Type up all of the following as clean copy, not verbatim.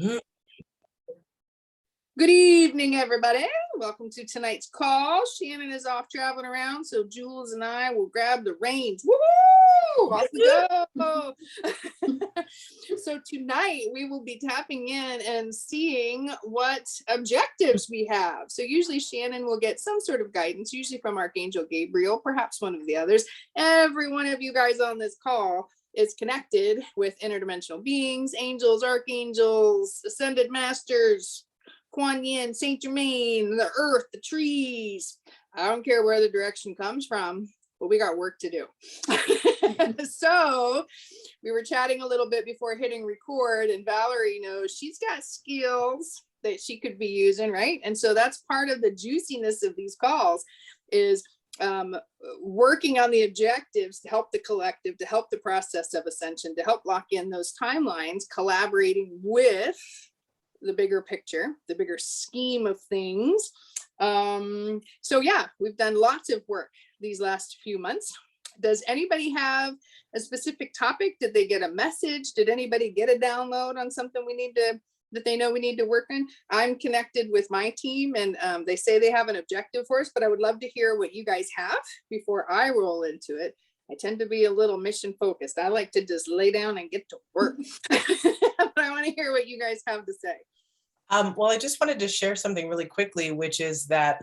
Good evening, everybody. Welcome to tonight's call. Shannon is off traveling around, so Jules and I will grab the reins. Woo! Off we go. So tonight we will be tapping in and seeing what objectives we have. So usually Shannon will get some sort of guidance, usually from Archangel Gabriel, perhaps one of the others. Every one of you guys on this call is connected with interdimensional beings, angels, archangels, ascended masters, Kuan Yin, Saint Germain, the earth, the trees. I don't care where the direction comes from, but we got work to do. So we were chatting a little bit before hitting record, and Valerie knows she's got skills that she could be using, right? And so that's part of the juiciness of these calls is working on the objectives to help the collective, to help the process of ascension, to help lock in those timelines, collaborating with the bigger picture, the bigger scheme of things. So yeah, we've done lots of work these last few months. Does anybody have a specific topic? Did they get a message? Did anybody get a download on something that they know we need to work on? I'm connected with my team, and they say they have an objective for us, but I would love to hear what you guys have before I roll into it. I tend to be a little mission focused. I like to just lay down and get to work. But I want to hear what you guys have to say. Well, I just wanted to share something really quickly, which is that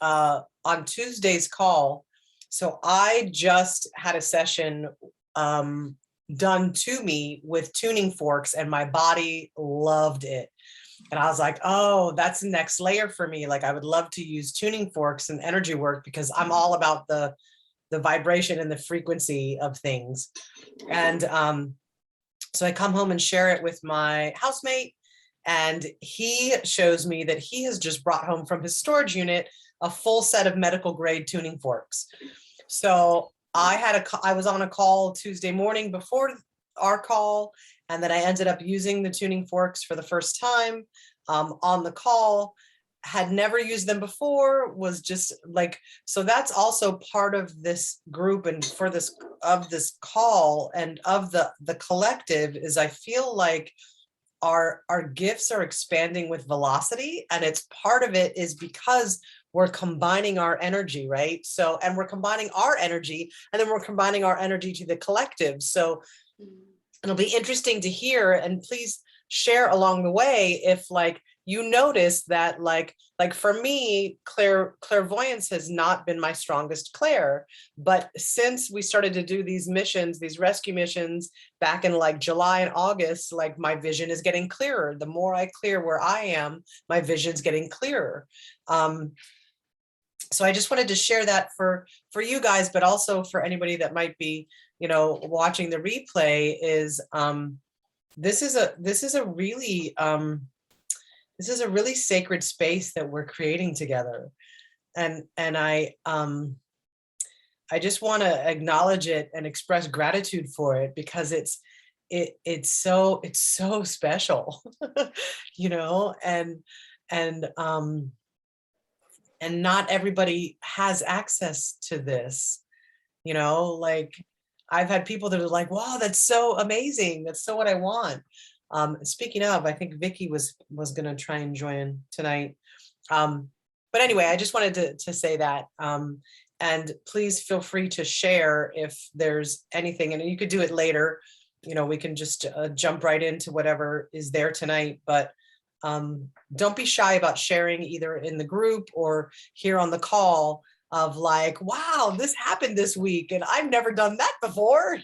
on Tuesday's call, so I just had a session done to me with tuning forks, and my body loved it. And I was like, oh, that's the next layer for me. Like, I would love to use tuning forks and energy work because I'm all about the vibration and the frequency of things. And so I come home and share it with my housemate, and he shows me that he has just brought home from his storage unit a full set of medical grade tuning forks. So I was on a call Tuesday morning before our call, and then I ended up using the tuning forks for the first time on the call. Had never used them before, was just like, so that's also part of this group and for this call and of the collective is I feel like our gifts are expanding with velocity, and it's part of it is because we're combining our energy, right? So, and we're combining our energy, and then we're combining our energy to the collective. So it'll be interesting to hear, and please share along the way if like you notice that like for me, clairvoyance has not been my strongest clair, but since we started to do these missions, these rescue missions back in like July and August, like my vision is getting clearer. The more I clear where I am, my vision's getting clearer. So I just wanted to share that for you guys, but also for anybody that might be, watching the replay is this is a really sacred space that we're creating together. And I just want to acknowledge it and express gratitude for it because it's so special, and not everybody has access to this, like I've had people that are like, wow, that's so amazing. That's so what I want. Speaking of, I think Vicky was going to try and join tonight. But anyway, I just wanted to say that. And please feel free to share if there's anything, and you could do it later. We can just jump right into whatever is there tonight. But don't be shy about sharing either in the group or here on the call of like, wow, this happened this week and I've never done that before,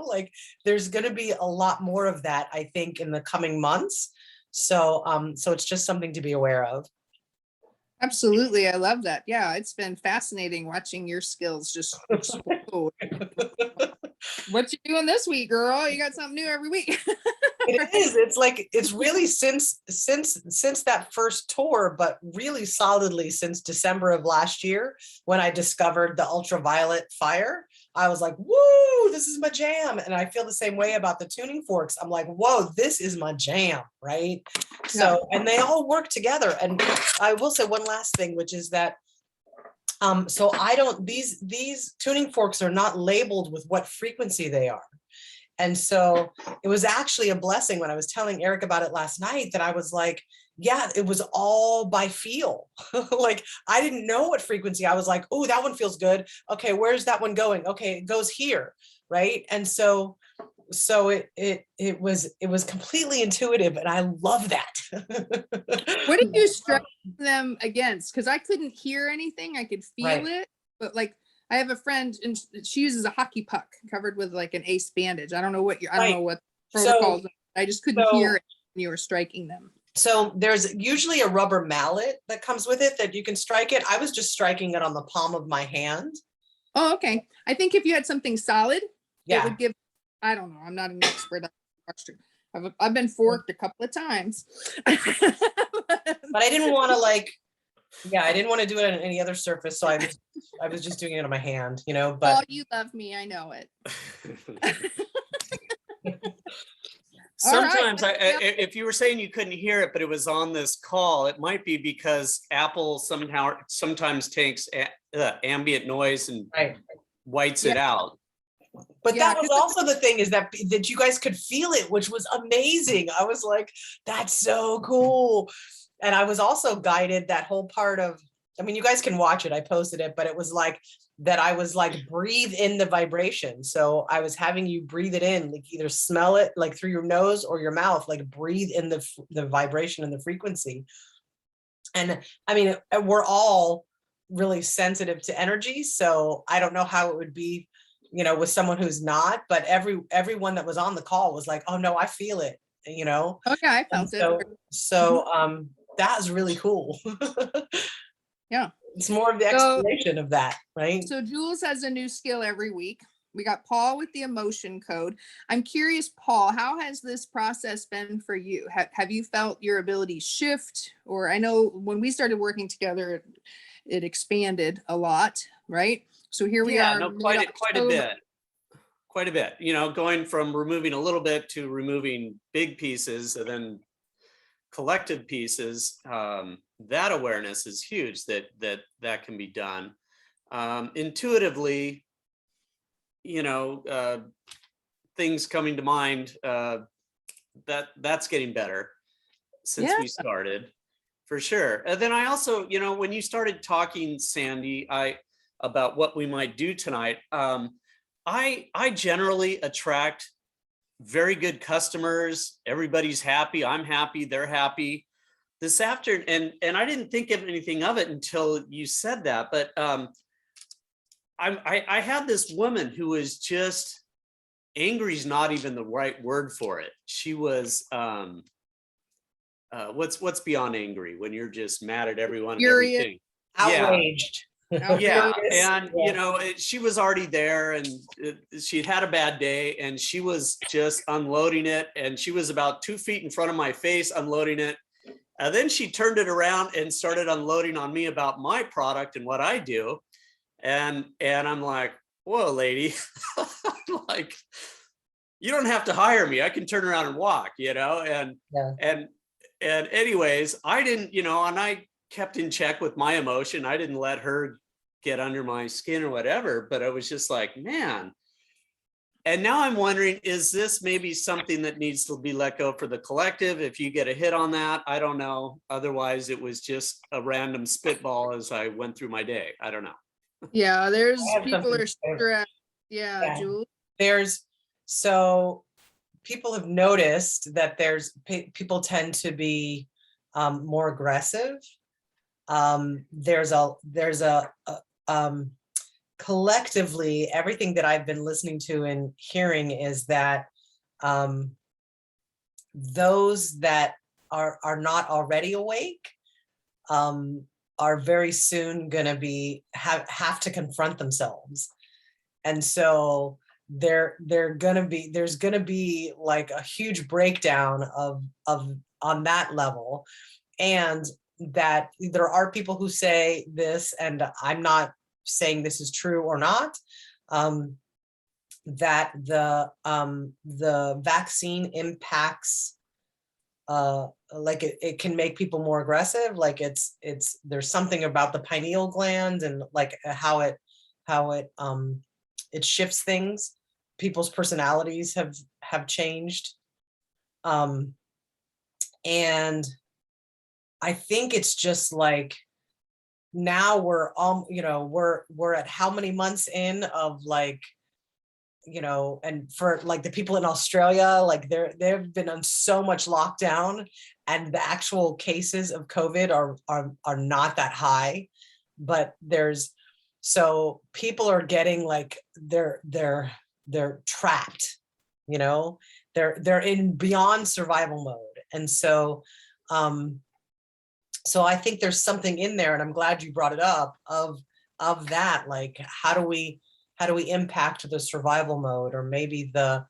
like there's going to be a lot more of that, I think, in the coming months. So it's just something to be aware of. Absolutely. I love that. Yeah, it's been fascinating watching your skills just explode. What you doing this week, girl? You got something new every week. It is. It's like, it's really since that first tour, but really solidly since December of last year, when I discovered the ultraviolet fire, I was like, woo, this is my jam. And I feel the same way about the tuning forks. I'm like, whoa, this is my jam. Right. So, and they all work together. And I will say one last thing, which is that so these tuning forks are not labeled with what frequency they are. And so it was actually a blessing when I was telling Eric about it last night, that I was like, yeah, it was all by feel. Like, I didn't know what frequency. I was like, oh, that one feels good. Okay, where's that one going? Okay, it goes here, right? And so it was completely intuitive, and I love that. What did you strike them against? Because I couldn't hear anything. I could feel Right. it, but like I have a friend and she uses a hockey puck covered with like an ace bandage. I don't know what I don't know what protocols. I just couldn't hear it when you were striking them. So there's usually a rubber mallet that comes with it that you can strike it. I was just striking it on the palm of my hand. Oh, okay. I think if you had something solid, Yeah. it would give. I don't know. I'm not an expert. I've been forked a couple of times. But I didn't want to I didn't want to do it on any other surface. So I was just doing it on my hand, but. Oh, you love me. I know it. Sometimes if you were saying you couldn't hear it, but it was on this call, it might be because Apple sometimes takes ambient noise and whites it out. But that was also the thing, is that you guys could feel it, which was amazing. I was like, that's so cool. And I was also guided that whole part of, I mean, you guys can watch it. I posted it, but it was like that I was like, breathe in the vibration. So I was having you breathe it in, like either smell it like through your nose or your mouth, like breathe in the vibration and the frequency. And I mean, we're all really sensitive to energy. So I don't know how it would be, with someone who's not, but everyone that was on the call was like, oh no, I feel it, Okay, I felt it. So that is really cool. Yeah. It's more of the explanation of that, right? So Jules has a new skill every week. We got Paul with the emotion code. I'm curious, Paul, how has this process been for you? Have you felt your ability shift? Or I know when we started working together, it expanded a lot, right? So here we are. No, quite a bit. Quite a bit, going from removing a little bit to removing big pieces and then collective pieces. That awareness is huge that can be done. Intuitively, things coming to mind, that's getting better since we started, for sure. And then I also, when you started talking, Sandy, about what we might do tonight, I generally attract very good customers. Everybody's happy. I'm happy. They're happy. This afternoon, and I didn't think of anything of it until you said that, but I had this woman who was just, angry is not even the right word for it. She was what's beyond angry, when you're just mad at everyone and everything. Outraged. Yeah, and she was already there, and she'd had a bad day, and she was just unloading it, and she was about 2 feet in front of my face unloading it, and then she turned it around and started unloading on me about my product and what I do, and I'm like, whoa, lady, like, you don't have to hire me, I can turn around and walk, and anyways, I didn't, and I kept in check with my emotion. I didn't let her get under my skin or whatever, but I was just like, man. And now I'm wondering, is this maybe something that needs to be let go for the collective? If you get a hit on that, I don't know. Otherwise, it was just a random spitball as I went through my day. I don't know. Yeah, there's people are stressed. Yeah, Jules. So people have noticed that people tend to be more aggressive. There's a collectively, everything that I've been listening to and hearing is that those that are not already awake are very soon going to have to confront themselves, and so there's going to be like a huge breakdown of on that level, and that there are people who say this, and I'm not saying this is true or not, that the vaccine impacts, like it can make people more aggressive. Like there's something about the pineal gland and like how it shifts things. people's personalities have changed. And I think it's just like, now we're we're at how many months in of like, and for like the people in Australia, like they've been on so much lockdown, and the actual cases of COVID are not that high, but so people are getting like they're trapped, they're in beyond survival mode. And so so I think there's something in there, and I'm glad you brought it up, of that, like, how do we impact the survival mode, or maybe the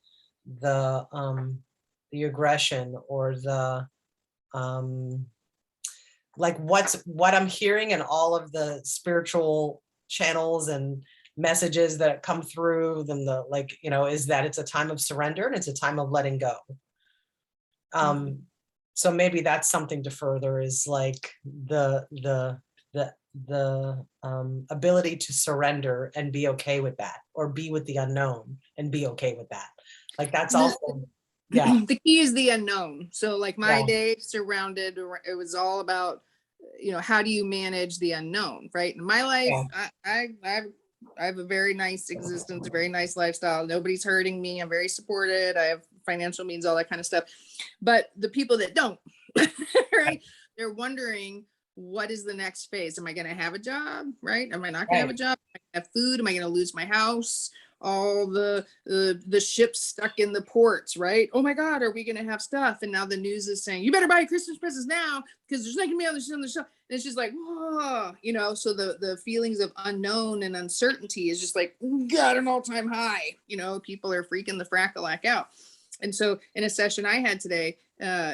aggression, or the like what I'm hearing in all of the spiritual channels and messages that come through them, is that it's a time of surrender and it's a time of letting go. So maybe that's something to further, is like the ability to surrender and be okay with that, or be with the unknown and be okay with that. Like, that's also, yeah. The key is the unknown. So like my Yeah. day surrounded, it was all about, how do you manage the unknown, right? In my life, Yeah. I have a very nice existence, a very nice lifestyle. Nobody's hurting me. I'm very supported. I have financial means, all that kind of stuff. But the people that don't, right? They're wondering, what is the next phase? Am I going to have a job? Right? Am I not going to have a job? Am I gonna have food? Am I going to lose my house? All the ships stuck in the ports, right? Oh my God, are we going to have stuff? And now the news is saying, you better buy Christmas presents now, because there's not going to be on the shelf. And it's just like, whoa, so the feelings of unknown and uncertainty is just like, got an all-time high. People are freaking the frackalack out. And so in a session I had today,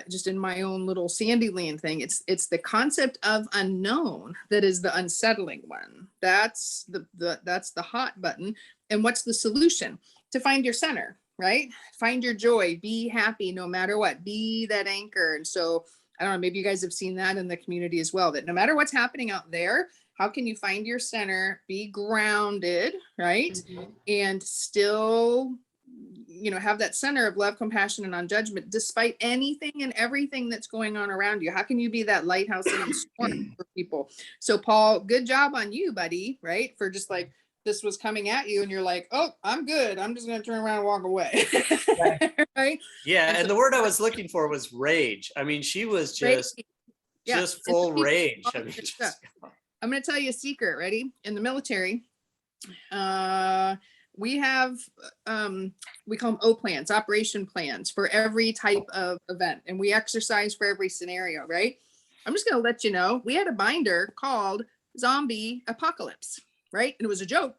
just in my own little Sandyland thing, it's the concept of unknown that is the unsettling one. That's the hot button. And what's the solution? To find your center, right? Find your joy, be happy no matter what, be that anchor. And so, I don't know, maybe you guys have seen that in the community as well, that no matter what's happening out there, how can you find your center, be grounded, right? Mm-hmm. And still, have that center of love, compassion, and non-judgment, despite anything and everything that's going on around you. How can you be that lighthouse in the storm for people? So Paul, good job on you, buddy, right? For just like, this was coming at you and you're like, oh, I'm good. I'm just going to turn around and walk away. Right? Yeah. And so, the word I was looking for was rage. I mean, she was just full rage. I mean, I'm going to tell you a secret. Ready? In the military, we have, we call them O plans, operation plans for every type of event. And we exercise for every scenario, right? I'm just going to let you know, we had a binder called Zombie Apocalypse, right? And it was a joke,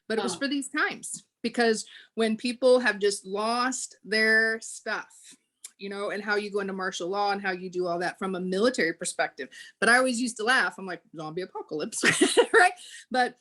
but it was for these times, because when people have just lost their stuff, and how you go into martial law and how you do all that from a military perspective. But I always used to laugh. I'm like, zombie apocalypse, right? But,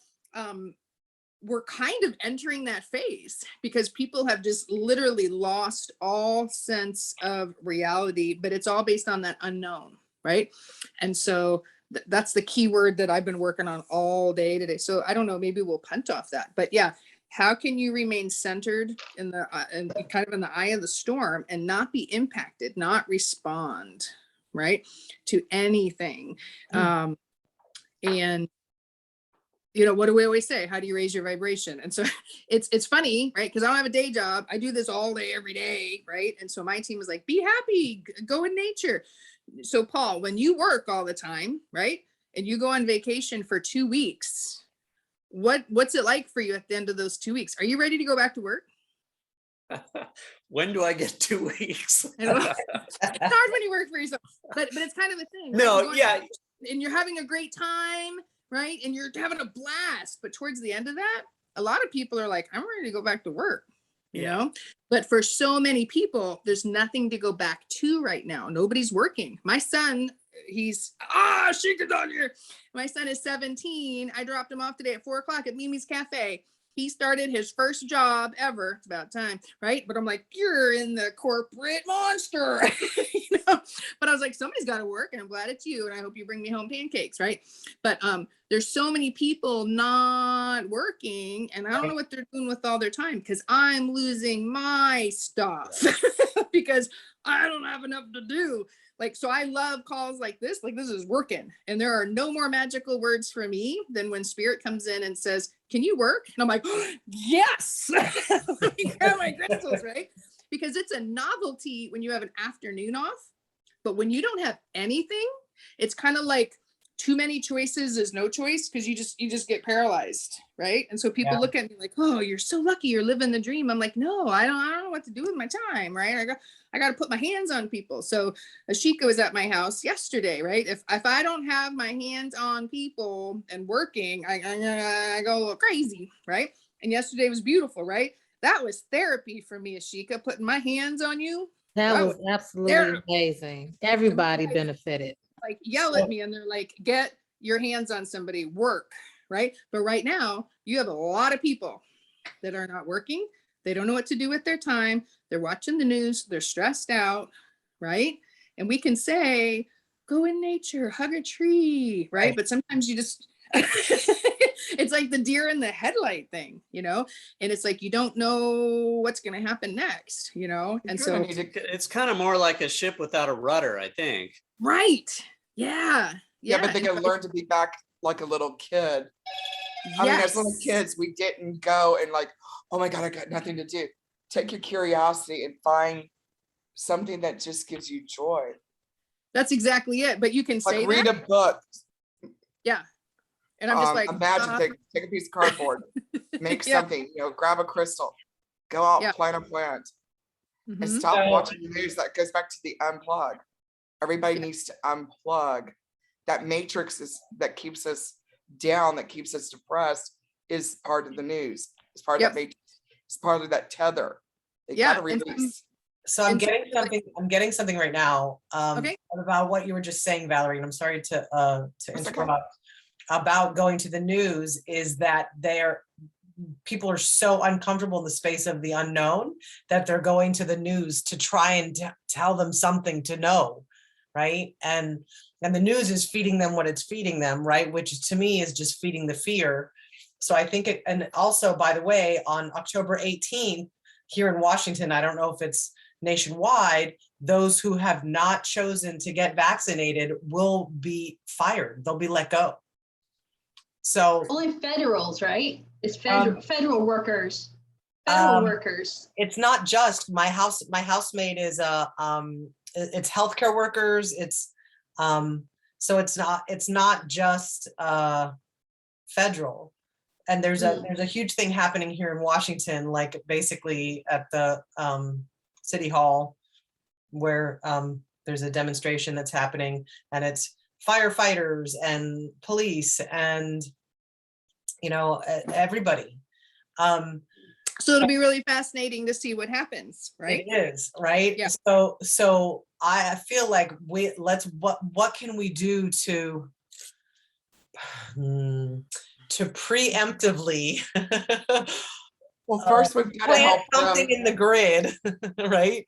we're kind of entering that phase, because people have just literally lost all sense of reality, but it's all based on that unknown, right? And so that's the key word that I've been working on all day today. So I don't know, maybe we'll punt off that, but yeah, how can you remain centered in the and kind of in the eye of the storm and not be impacted, not respond, right, to anything? And what do we always say? How do you raise your vibration? And so it's funny, right? Because I don't have a day job. I do this all day, every day, right? And so my team is like, be happy, go in nature. So Paul, when you work all the time, right? And you go on vacation for 2 weeks, what's it like for you at the end of those 2 weeks? Are you ready to go back to work? When do I get 2 weeks? It's hard when you work for yourself, but it's kind of a thing. Right? No, yeah. And you're having a great time, right? And you're having a blast. But towards the end of that, a lot of people are like, I'm ready to go back to work, you know? But for so many people, there's nothing to go back to right now. Nobody's working. My son, he's, she gets on here. My son is 17. I dropped him off today at 4 o'clock at Mimi's Cafe. he started his first job ever. It's about time, right? But I'm like, you're in the corporate monster, you know? But I was like, somebody's got to work, and I'm glad it's you. And I hope you bring me home pancakes, right? But there's so many people not working, and I don't know what they're doing with all their time, because I'm losing my stuff because I don't have enough to do. Like, so I love calls like this is working. And there are no more magical words for me than when spirit comes in and says, can you work? And I'm like, oh, yes. Let me grab my crystals, right? Because it's a novelty when you have an afternoon off. But when you don't have anything, it's kind of like too many choices is no choice, because you just get paralyzed, right? And so people look at me like, oh, you're so lucky, you're living the dream. I'm like, no, I don't know what to do with my time, right? I got to put my hands on people. So Ashika was at my house yesterday, right? If I don't have my hands on people and working, I go a little crazy, right? And yesterday was beautiful, right? That was therapy for me, Ashika, putting my hands on you. That was absolutely therapy. amazing. Everybody benefited. Like yell at me and they're like, get your hands on somebody, work, right? But right now you have a lot of people that are not working. They don't know what to do with their time. They're watching the news. They're stressed out, right? And we can say, go in nature, hug a tree, right? But sometimes you just, it's like the deer in the headlight thing, you know? And it's like, you don't know what's going to happen next, you know? And so it's kind of more like a ship without a rudder, I think. right. Yeah. Yeah, but they can learn to be back like a little kid. I mean, as little kids, we didn't go and like, oh my God, I got nothing to do. Take your curiosity and find something that just gives you joy. That's exactly it. But you can say like read that. A book. Yeah. And I'm just like, imagine take a piece of cardboard, make something, you know, grab a crystal, go out, plant a plant, and stop watching the news. That goes back to the unplug. Everybody needs to unplug. That matrix that keeps us down, that keeps us depressed, is part of the news. It's part of that matrix. It's part of that tether. They gotta release. So I'm getting something right now about what you were just saying, Valerie, and I'm sorry to interrupt. About going to the news is that people are so uncomfortable in the space of the unknown that they're going to the news to try and tell them something to know, right? And the news is feeding them what it's feeding them, right? Which to me is just feeding the fear. So I think and also, by the way, on October 18th here in Washington, I don't know if it's nationwide, those who have not chosen to get vaccinated will be fired. They'll be let go. So only federals, right? It's federal workers. Federal workers. It's not just my housemate is it's healthcare workers. It's so it's not just federal. And there's a huge thing happening here in Washington, like basically at the City Hall, where there's a demonstration that's happening, and it's firefighters and police and everybody. So it'll be really fascinating to see what happens, right? It is, right? Yeah. So I feel like what can we do to preemptively well, first we've got to plant help something in the grid, right?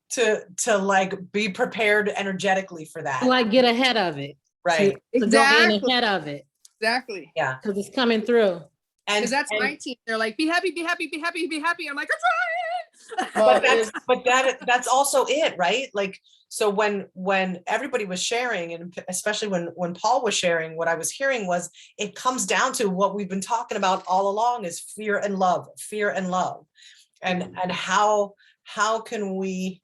To like be prepared energetically for that. Like get ahead of it. Right. To go in ahead of it. Exactly. Yeah. Because it's coming through. And that's my team. They're like, be happy, be happy, be happy, be happy. I'm like, I'm trying. But that's also it, right? Like, so when everybody was sharing, and especially when Paul was sharing, what I was hearing was it comes down to what we've been talking about all along is fear and love, and how can we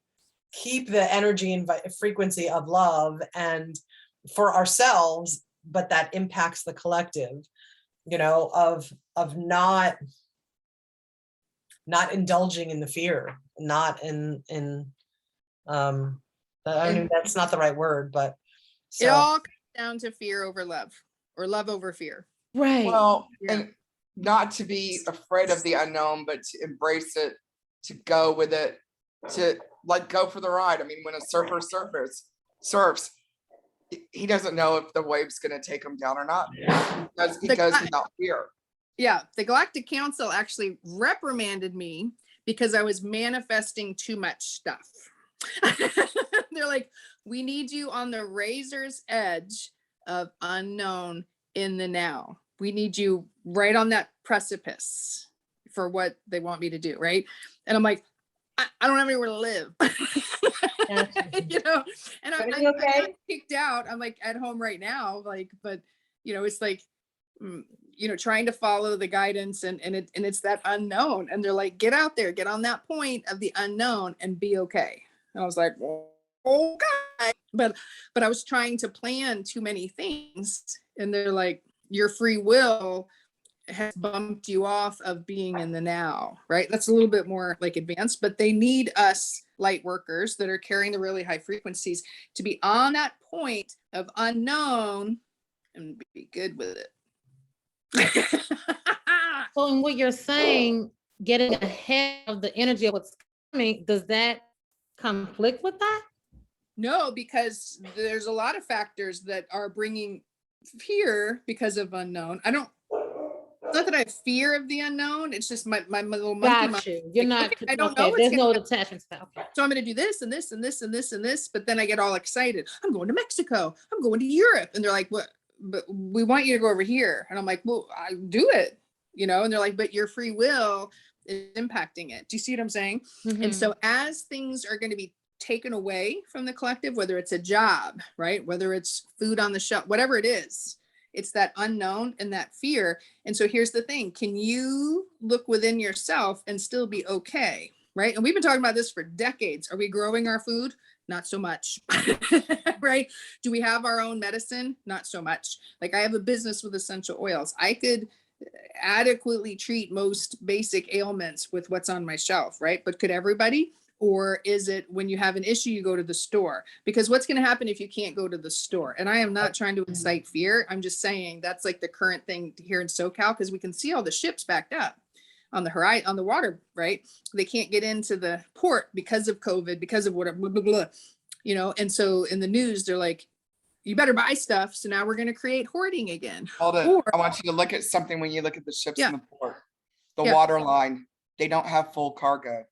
keep the energy and frequency of love and for ourselves, but that impacts the collective, of not indulging in the fear, not in I mean, that's not the right word, but it all comes down to fear over love, or love over fear. Right. Well, and not to be afraid of the unknown, but to embrace it, to go with it, to like go for the ride. I mean, when a surfer surfs, he doesn't know if the wave's going to take him down or not. He goes without fear. Yeah, the Galactic Council actually reprimanded me because I was manifesting too much stuff. They're like, we need you on the razor's edge of unknown in the now. We need you right on that precipice for what they want me to do, right? And I'm like, I don't have anywhere to live. You know, and Are I you okay? got kicked out. I'm like at home right now, like, but you know, it's like, you know, trying to follow the guidance and it's that unknown. And they're like, get out there, get on that point of the unknown and be okay. And I was like, well, okay. But I was trying to plan too many things. And they're like, your free will has bumped you off of being in the now, right? That's a little bit more like advanced, but they need us light workers that are carrying the really high frequencies to be on that point of unknown and be good with it. So in what you're saying, getting ahead of the energy of what's coming, does that conflict with that? No, because there's a lot of factors that are bringing fear because of unknown. It's not that I have fear of the unknown. It's just my little monkey mind. Got you. You're not, Okay, I don't okay, know what's there's no gonna attachment style. Okay. So I'm going to do this and this and this and this and this, but then I get all excited. I'm going to Mexico. I'm going to Europe. And they're like, what? But we want you to go over here. And I'm like, well, I do it, you know? And they're like, but your free will is impacting it. Do you see what I'm saying? And so as things are going to be taken away from the collective, whether it's a job, right? Whether it's food on the shelf, whatever it is, it's that unknown and that fear. And so here's the thing. Can you look within yourself and still be okay? Right. And we've been talking about this for decades. Are we growing our food? Not so much. Right. Do we have our own medicine? Not so much. Like I have a business with essential oils. I could adequately treat most basic ailments with what's on my shelf. Right. But could everybody? Or is it when you have an issue, you go to the store? Because what's going to happen if you can't go to the store? And I am not trying to incite fear. I'm just saying that's like the current thing here in SoCal, because we can see all the ships backed up on the horizon, on the water, right? They can't get into the port because of COVID, because of whatever, blah, blah, blah, you know? And so in the news, they're like, you better buy stuff. So now we're going to create hoarding again. Hold it. Or, I want you to look at something when you look at the ships Yeah. in the port. The Yeah. water line, they don't have full cargo.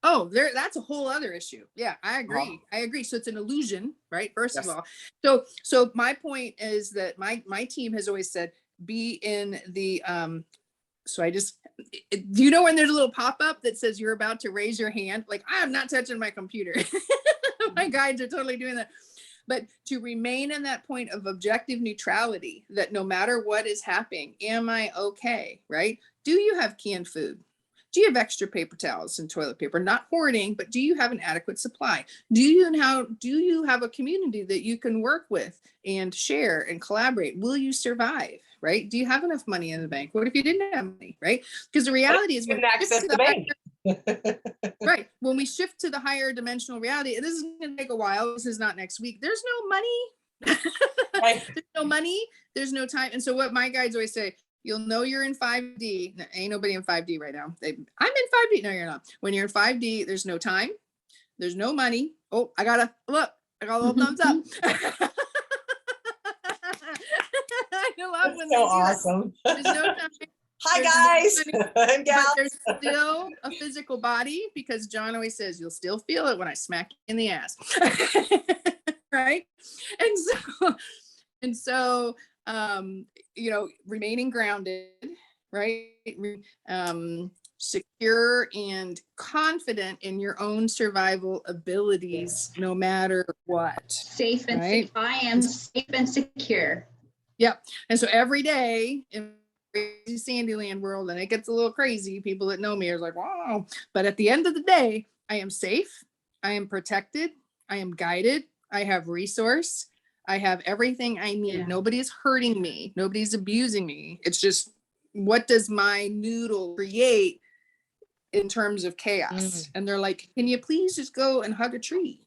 oh, that's a whole other issue. Yeah, I agree. I agree. So it's an illusion, right? First Yes. of all. So my point is that my team has always said, be in the, so I just, do you know when there's a little pop-up that says you're about to raise your hand? Like, I am not touching my computer. My guides are totally doing that. But to remain in that point of objective neutrality, that no matter what is happening, am I okay, right? Do you have canned food? Do you have extra paper towels and toilet paper? Not hoarding, but do you have an adequate supply? Do you have a community that you can work with and share and collaborate? Will you survive, right? Do you have enough money in the bank? What if you didn't have money, right? Because the reality is, You can access the bank. right, when we shift to the higher dimensional reality, this is going to take a while. This is not next week. There's no money. Right. There's no money. There's no time. And so what my guides always say, you'll know you're in 5D. No, ain't nobody in 5D right now. I'm in 5D. No, you're not. When you're in 5D, there's no time. There's no money. Oh, I got a little thumbs up. I love when So they do awesome. that. There's no time. Hi guys and But gals. there's still a physical body, because John always says, you'll still feel it when I smack you in the ass. Right. And so, you know, remaining grounded, right? Secure and confident in your own survival abilities, no matter what. Safe and Right. I am safe and secure. Yep. And so every day in crazy Sandyland world, and it gets a little crazy, people that know me are like, wow. But at the end of the day, I am safe. I am protected. I am guided. I have resource. I have everything I need. Yeah. Nobody's hurting me. Nobody's abusing me. It's just, what does my noodle create in terms of chaos? And they're like, can you please just go and hug a tree?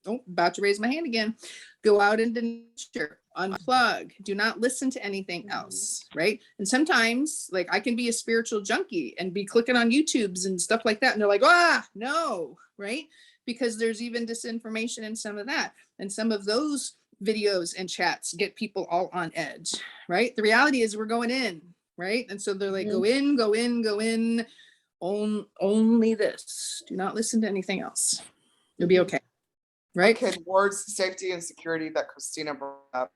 Oh, about to raise my hand again. Go out into nature, unplug, do not listen to anything else, right? And sometimes, like, I can be a spiritual junkie and be clicking on YouTubes and stuff like that. And they're like, no, right? Because there's even disinformation in some of that. And some of those videos and chats get people all on edge, right? The reality is we're going in. right? And so they're like, Mhm. go in, go in, go in, only this. Do not listen to anything else. You'll be okay, right? Okay, words, safety and security that Christina brought up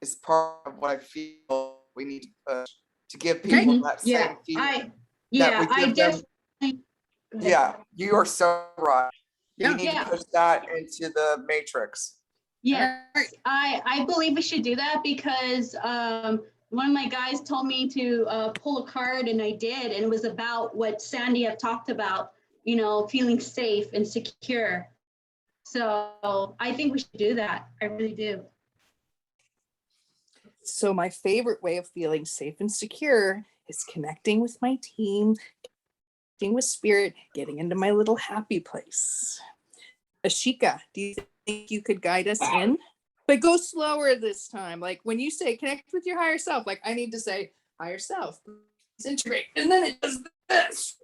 is part of what I feel we need to push to give people Mhm. that Yeah, same feeling. yeah, we I give them. definitely. Go ahead. Yeah, you are so right. We Yeah. need Yeah. to push that into the matrix. Yes, Alright. I believe we should do that because one of my guys told me to pull a card and I did, and it was about what Sandy had talked about, you know, feeling safe and secure. So I think we should do that. I really do. So my favorite way of feeling safe and secure is connecting with my team, connecting with spirit, getting into my little happy place. Ashika, do you think you could guide us in? But go slower this time. Like when you say connect with your higher self, like I need to say higher self, integrate, and then it does this,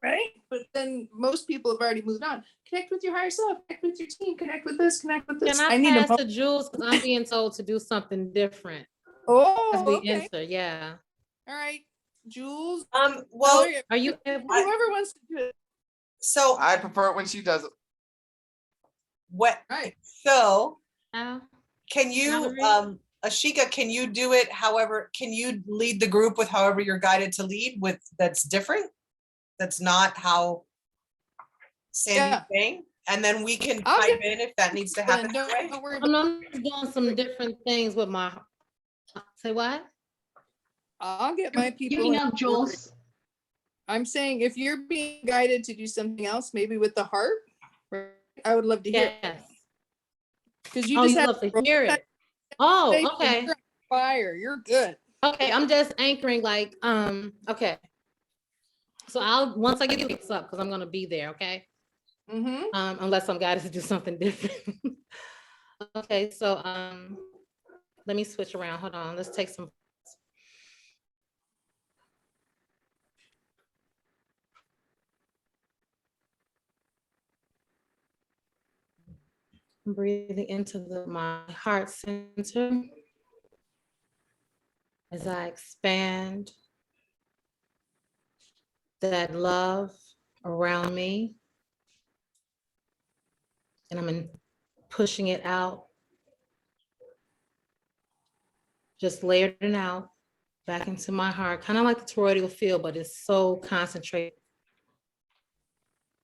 right? But then most people have already moved on. Connect with your higher self, connect with your team, connect with this, connect with this. Can I I need a pass to Jules? Because I'm being told to do something different as Oh, we okay. enter. Yeah. All right. Jules, Well, Valerie, Are you? whoever wants to do it. so I prefer it when she does it. what, Right. so Al? can you, Valerie? Ashika, can you do it however, can you lead the group with however you're guided to lead with, that's different? That's not how Sandy's Yeah. saying? And then we can I'll pipe get in if that needs to happen that way? don't worry about I'm just doing some different things with my. Say what? I'll get my You people. can help Jules. I'm saying if you're being guided to do something else, maybe with the heart, right, I would love to hear it. Yes. Because you Oh, just you have love to hear it. Oh, you're okay. on fire. You're good. Okay, I'm just anchoring like, okay. So I'll, once I get this up, because I'm gonna be there, okay? Mm-hmm. Unless I'm guided to do something different. Okay, so let me switch around. Hold on. Let's take some. Breathing into my heart center as I expand that love around me. And I'm pushing it out, just layered it out back into my heart, kind of like the toroidal field, but it's so concentrated.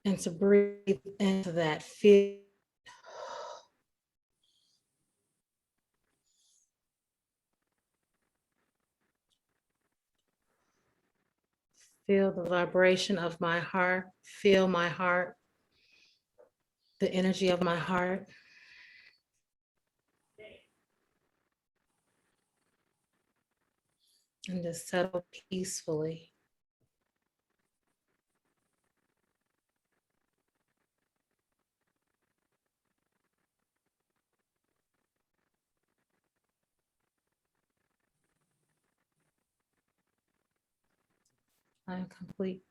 And to breathe into that feel. Feel the vibration of my heart, feel my heart, the energy of my heart. And just settle peacefully. I am complete.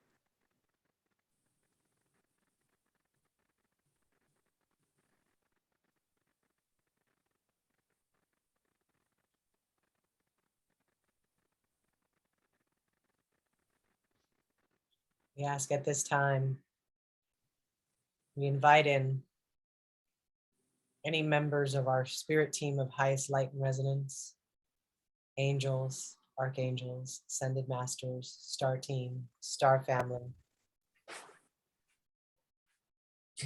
We ask at this time, we invite in any members of our spirit team of highest light and resonance, angels, archangels, ascended masters, star team, star family.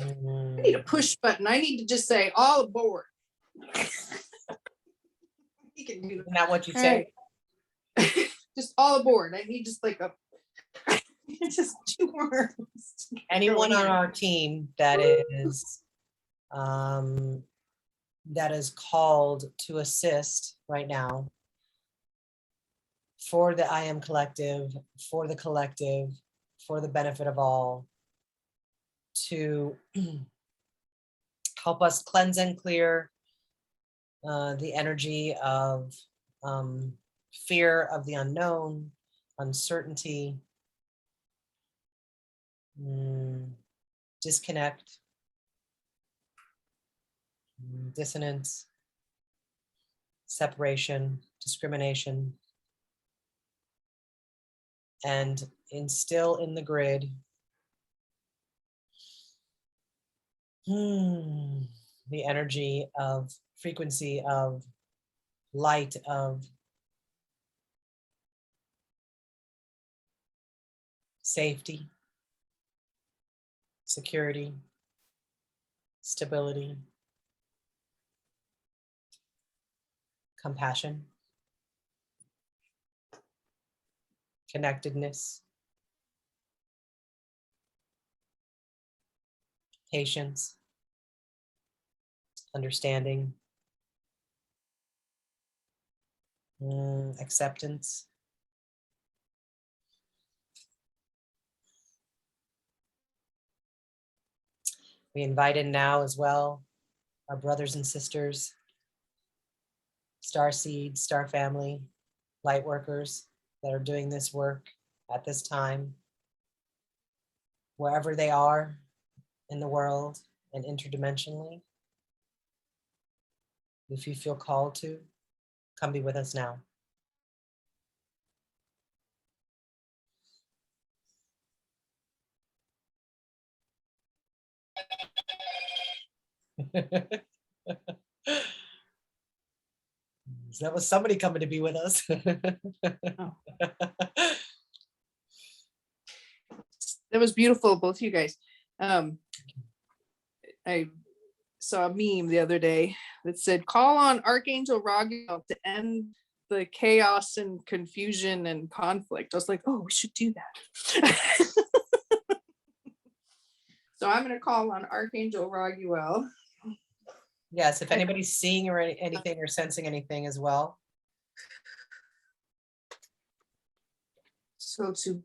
I need a push button. I need to just say all aboard. You can do Isn't that what you that. say? All right. Just all aboard. I need just like a just 2 words. Anyone on our team that is called to assist right now for the I Am Collective, for the collective, for the benefit of all, to help us cleanse and clear the energy of fear of the unknown, uncertainty, disconnect, dissonance, separation, discrimination, and instill in the grid the energy of frequency of light of safety, security, stability, compassion, connectedness, patience, understanding, acceptance. We invite in now as well our brothers and sisters, star seed, star family, light workers that are doing this work at this time, wherever they are in the world and interdimensionally. If you feel called to, come be with us now. That was somebody coming to be with us. Oh. That was beautiful, both you guys. I saw a meme the other day that said, call on Archangel Raguel to end the chaos and confusion and conflict. I was like, oh, we should do that. So I'm going to call on Archangel Raguel. Yes, if anybody's seeing or anything or sensing anything as well. So to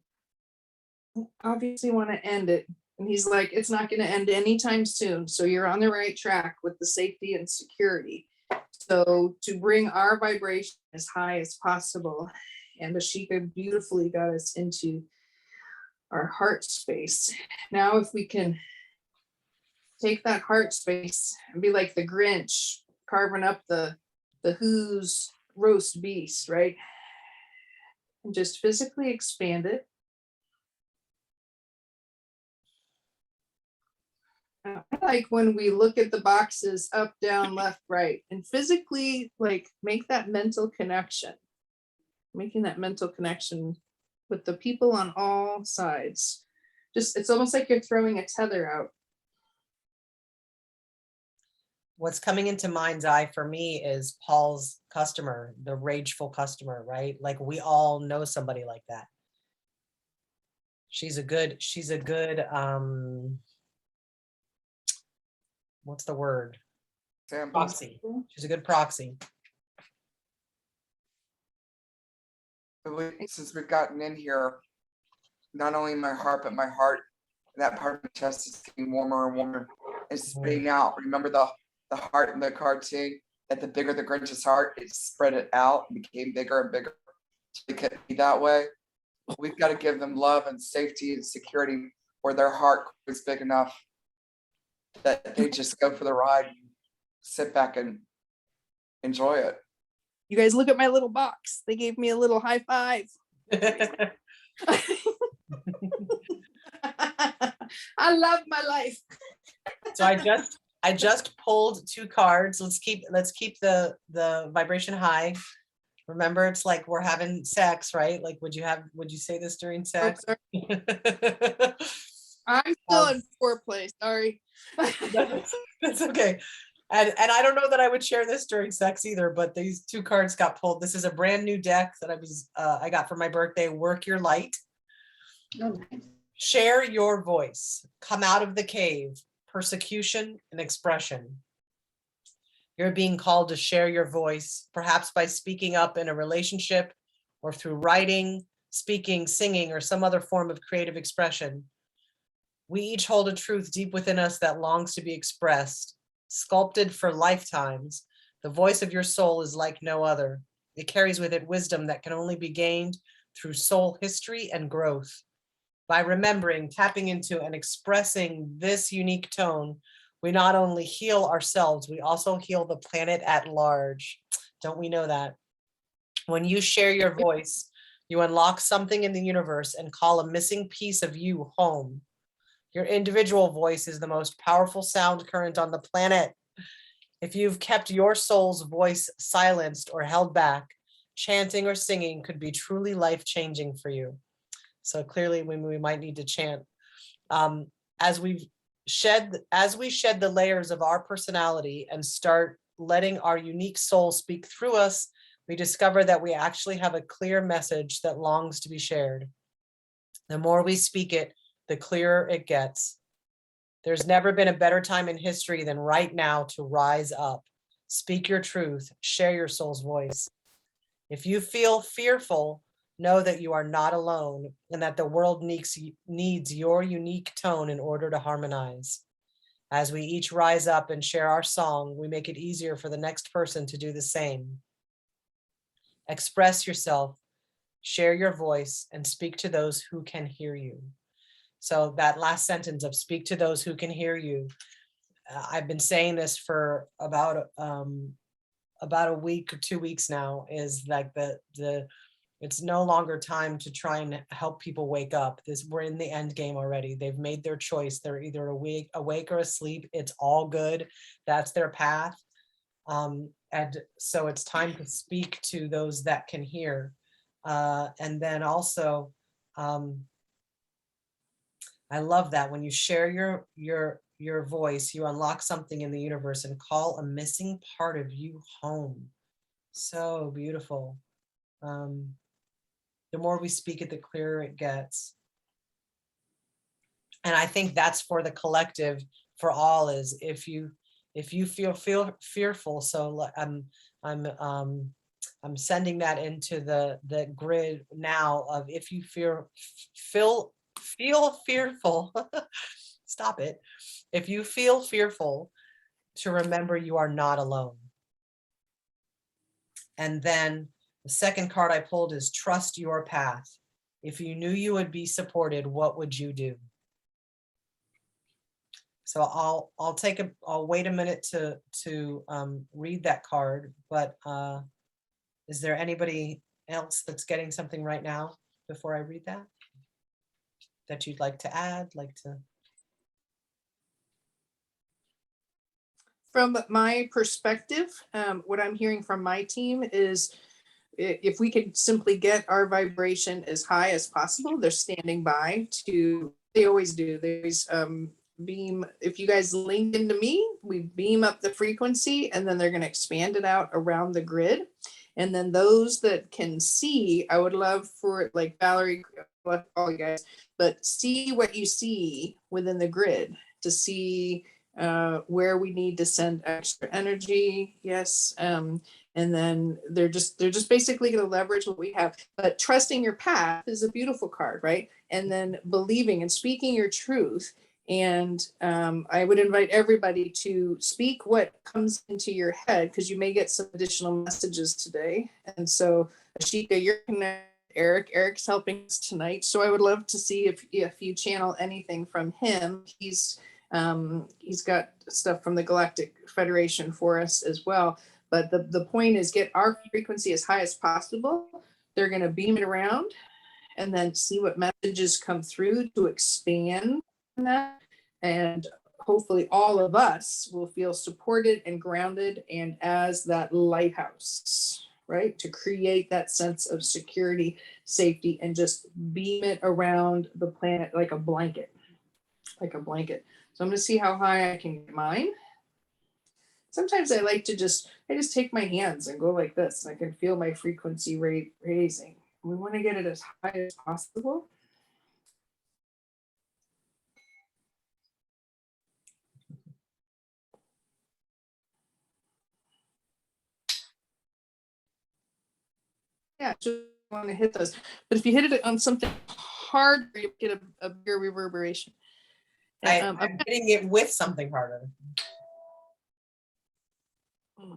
obviously want to end it. And he's like, it's not going to end anytime soon. So you're on the right track with the safety and security. So to bring our vibration as high as possible. And Ashika beautifully got us into our heart space. Now, if we can take that heart space and be like the Grinch carving up the Who's roast beast, right? And just physically expand it. I like when we look at the boxes up, down, left, right, and physically like make that mental connection, making that mental connection with the people on all sides. Just, it's almost like you're throwing a tether out. What's coming into mind's eye for me is Paul's customer, the rageful customer, right? Like we all know somebody like that. She's a good, what's the word? Proxy. She's a good proxy. Since we've gotten in here, not only my heart, but my heart, that part of the chest is getting warmer and warmer. It's spreading out. Remember the heart in the cartoon, that the bigger the Grinch's heart, it spread it out and became bigger and bigger. It couldn't be that way. We've got to give them love and safety and security where their heart is big enough that they just go for the ride, and sit back and enjoy it. You guys look at my little box. They gave me a little high five. I love my life. So I just pulled 2 cards. Let's keep the vibration high. Remember, it's like we're having sex, right? Like, would you say this during sex? I'm still in foreplay, sorry. That's okay. And I don't know that I would share this during sex either, but these 2 cards got pulled. This is a brand new deck that I got for my birthday. Work your light. Oh, nice. Share your voice. Come out of the cave. Persecution and expression. You're being called to share your voice, perhaps by speaking up in a relationship or through writing, speaking, singing, or some other form of creative expression. We each hold a truth deep within us that longs to be expressed, sculpted for lifetimes. The voice of your soul is like no other. It carries with it wisdom that can only be gained through soul history and growth. By remembering, tapping into, and expressing this unique tone, we not only heal ourselves, we also heal the planet at large. Don't we know that? When you share your voice, You unlock something in the universe and call a missing piece of you home. Your individual voice is the most powerful sound current on the planet. If you've kept your soul's voice silenced or held back, chanting or singing could be truly life-changing for you. So clearly we might need to chant. As we shed the layers of our personality and start letting our unique soul speak through us, we discover that we actually have a clear message that longs to be shared. The more we speak it, the clearer it gets. There's never been a better time in history than right now to rise up. Speak your truth, share your soul's voice. If you feel fearful, know that you are not alone and that the world needs your unique tone in order to harmonize. As we each rise up and share our song, we make it easier for the next person to do the same. Express yourself, share your voice, and speak to those who can hear you. So that last sentence of speak to those who can hear you, I've been saying this for about a week or 2 weeks now, is like it's no longer time to try and help people wake up. We're in the end game already. They've made their choice. They're either awake or asleep. It's all good. That's their path. And so it's time to speak to those that can hear. And then also, I love that when you share your voice, you unlock something in the universe and call a missing part of you home. So beautiful. The more we speak it, the clearer it gets. And I think that's for the collective, for all, is if you feel fearful. So I'm sending that into the grid now of, if you feel fearful, stop it. If you feel fearful, to remember you are not alone. And then the second card I pulled is trust your path. If you knew you would be supported, what would you do? So I'll wait a minute to read that card, but is there anybody else that's getting something right now before I read that you'd like to add, From my perspective, what I'm hearing from my team is, if we could simply get our vibration as high as possible, they're standing by to, they always do. They always beam. If you guys link into me, we beam up the frequency, and then they're going to expand it out around the grid. And then those that can see, I would love for, like Valerie, all you guys, but see what you see within the grid, to see where we need to send extra energy. Yes. And then they're just basically going to leverage what we have. But trusting your path is a beautiful card, right? And then believing and speaking your truth. And I would invite everybody to speak what comes into your head, because you may get some additional messages today. And so, Ashika, you're connected. Eric's helping us tonight. So I would love to see if you channel anything from him. He's got stuff from the Galactic Federation for us as well. But the point is, get our frequency as high as possible. They're going to beam it around, and then see what messages come through to expand that. And hopefully all of us will feel supported and grounded, and as that lighthouse, right? To create that sense of security, safety, and just beam it around the planet like a blanket, So I'm going to see how high I can get mine. Sometimes I like to I just take my hands and go like this, and I can feel my frequency rate raising. We want to get it as high as possible. Yeah, just want to hit those. But if you hit it on something hard, you get a bigger reverberation. I'm hitting it with something harder. Okay.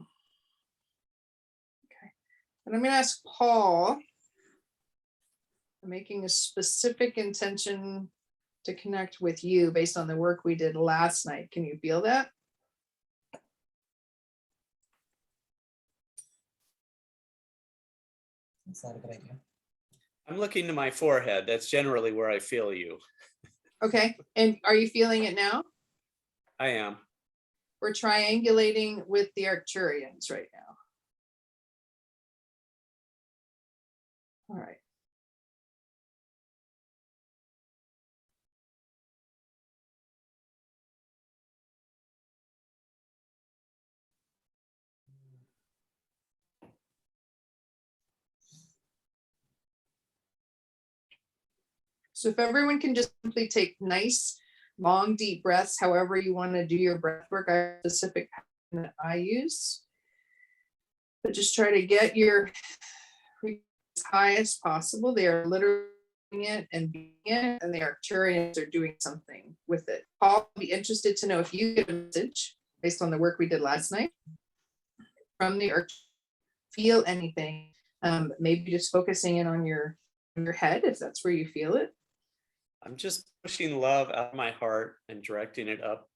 And I'm going to ask Paul, I'm making a specific intention to connect with you based on the work we did last night. Can you feel that? That's not a good idea. I'm looking to my forehead. That's generally where I feel you. Okay, and are you feeling it now? I am. We're triangulating with the Arcturians right now. All right. So if everyone can just simply take nice, long, deep breaths, however you want to do your breath work, I have a specific pattern that I use. But just try to get your as high as possible. They are literally doing it and being it, and the Arcturians are doing something with it. Paul, I'll be interested to know if you get a message based on the work we did last night from the Arcturians. Feel anything. Maybe just focusing in on your head if that's where you feel it. I'm just pushing love out of my heart and directing it up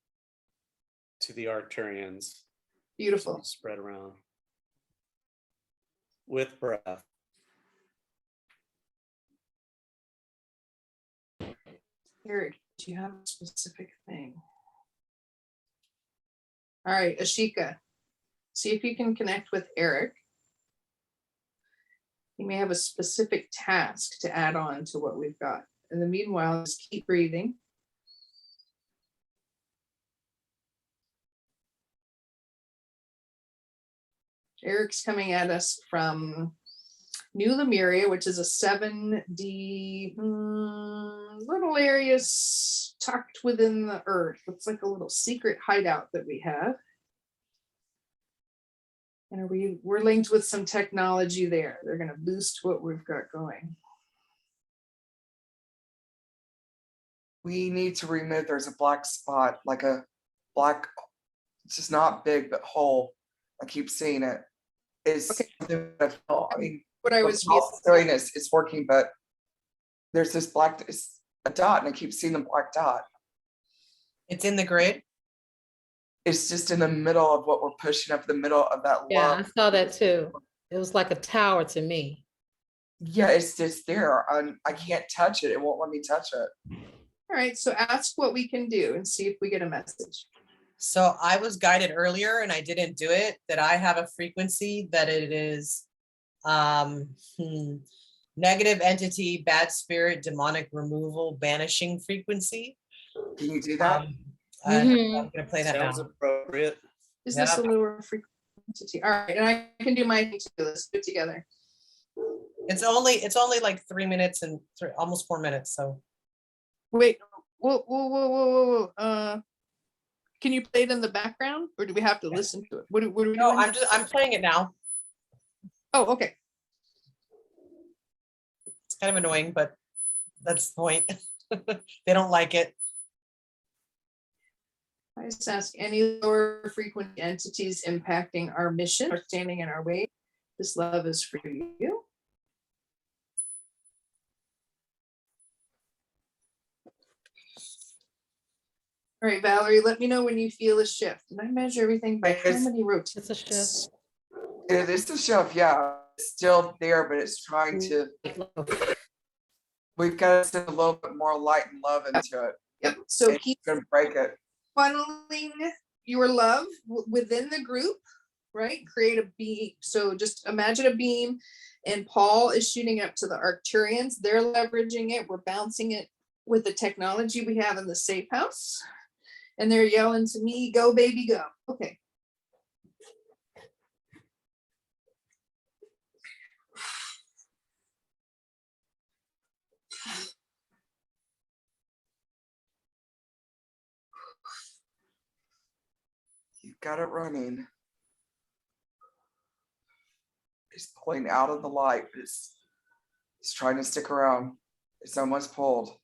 to the Arcturians. Beautiful. Spread around with breath. Eric, do you have a specific thing? All right, Ashika, see if you can connect with Eric. You may have a specific task to add on to what we've got. In the meanwhile, just keep breathing. Eric's coming at us from New Lemuria, which is a 7D little area tucked within the earth. It's like a little secret hideout that we have. And we're linked with some technology there. They're going to boost what we've got going. We need to remove, there's a black spot, like a black, it's just not big, but hole. I keep seeing it. It's Okay. I mean, What I was doing is it's working, but there's this black, it's a dot, and I keep seeing the black dot. It's in the grid. It's just in the middle of what we're pushing up the middle of that Yeah, lump. I saw that too. It was like a tower to me. Yeah, it's just there. I can't touch it. It won't let me touch it. All right, so ask what we can do and see if we get a message. So I was guided earlier and I didn't do it, that I have a frequency that it is negative entity, bad spirit, demonic removal, banishing frequency. Can you do that? I'm Mhm. gonna play that Sounds now. appropriate. Is this a Yeah. lower frequency? All right, and I can do my thing too. Let's do it together. It's only like 3 minutes and almost 4 minutes. So Wait, whoa. Can you play it in the background or do we have to listen to it? What are we no, doing? I'm playing it now. Oh, okay. It's kind of annoying, but that's the point. They don't like it. I just ask any lower frequency entities impacting our mission or standing in our way. This love is for you. All right, Valerie, let me know when you feel a shift. And I measure everything by how many rotations. It's a shift. It is the shelf, yeah. It's still there, but it's trying to, we've got to send a little bit more light and love into it. Yep. So It's keep gonna break it. funneling your love within the group, right? Create a beam. So just imagine a beam, and Paul is shooting up to the Arcturians. They're leveraging it. We're bouncing it with the technology we have in the safe house. And they're yelling to me, go baby, go. Okay. You've got it running. It's pulling out of the light, but it's trying to stick around. It's almost pulled.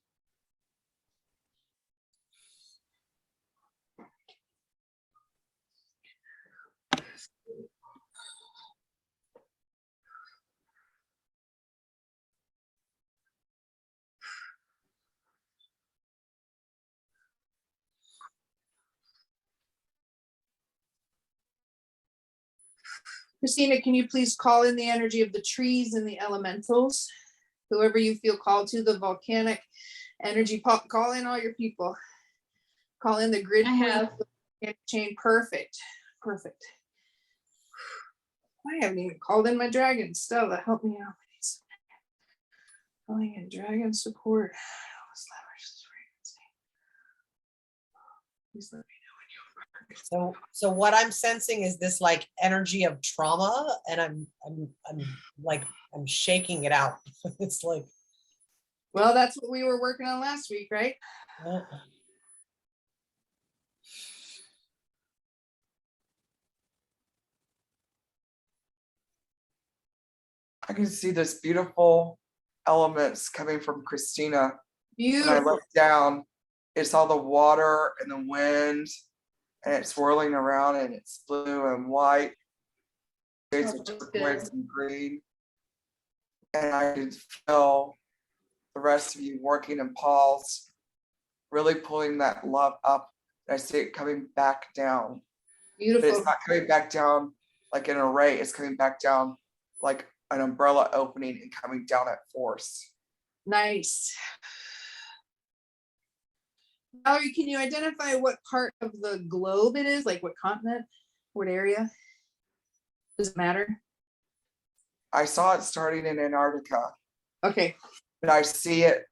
Christina, can you please call in the energy of the trees and the elementals, whoever you feel called to, the volcanic energy pop, call in all your people. Call in the grid. I have. Chain. Perfect. Perfect. I haven't even called in my dragon. Stella, help me out, please. Calling in dragon support. Please let me So what I'm sensing is this like energy of trauma, and I'm shaking it out. It's like, Well, that's what we were working on last week, right? I can see this beautiful elements coming from Christina. When I Beautiful. look down, it's all the water and the wind, and it's swirling around, and it's blue and white, shades of turquoise and green. And I can feel the rest of you working in Paul's, really pulling that love up. I see it coming back down. But Beautiful. it's not coming back down like an array, it's coming back down like an umbrella opening and coming down at force. Nice. Valerie, can you identify what part of the globe it is? Like what continent? What area? Does it matter? I saw it starting in Antarctica, Okay. but I see it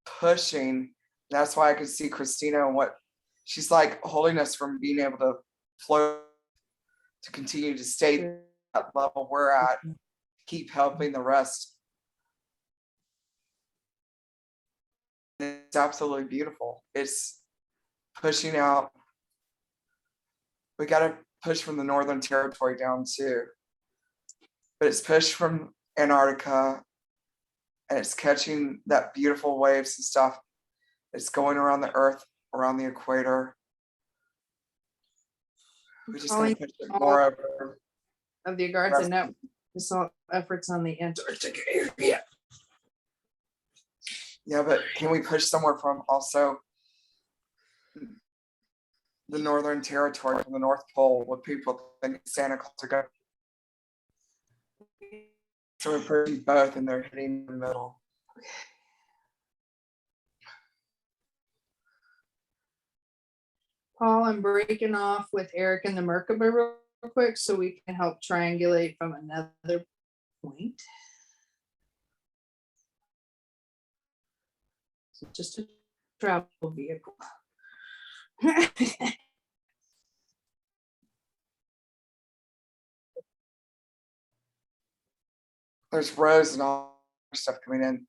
pushing. That's why I could see Christina and what she's like holding us from being able to float, to continue to stay at that level we're at, keep helping the rest. It's absolutely beautiful. It's pushing out. We got to push from the Northern Territory down too. But it's pushed from Antarctica, and it's catching that beautiful waves and stuff. It's going around the earth, around the equator. We're just going to push it more over. Of the Agartha and network assault efforts on the Antarctic area. Yeah, but can we push somewhere from also the Northern Territory, from the North Pole, what people think Santa Claus are going? So we're pushing both, and they're hitting the middle. Paul, I'm breaking off with Eric and the Merkaba real quick so we can help triangulate from another point. So just a travel vehicle. There's rows and all stuff coming in,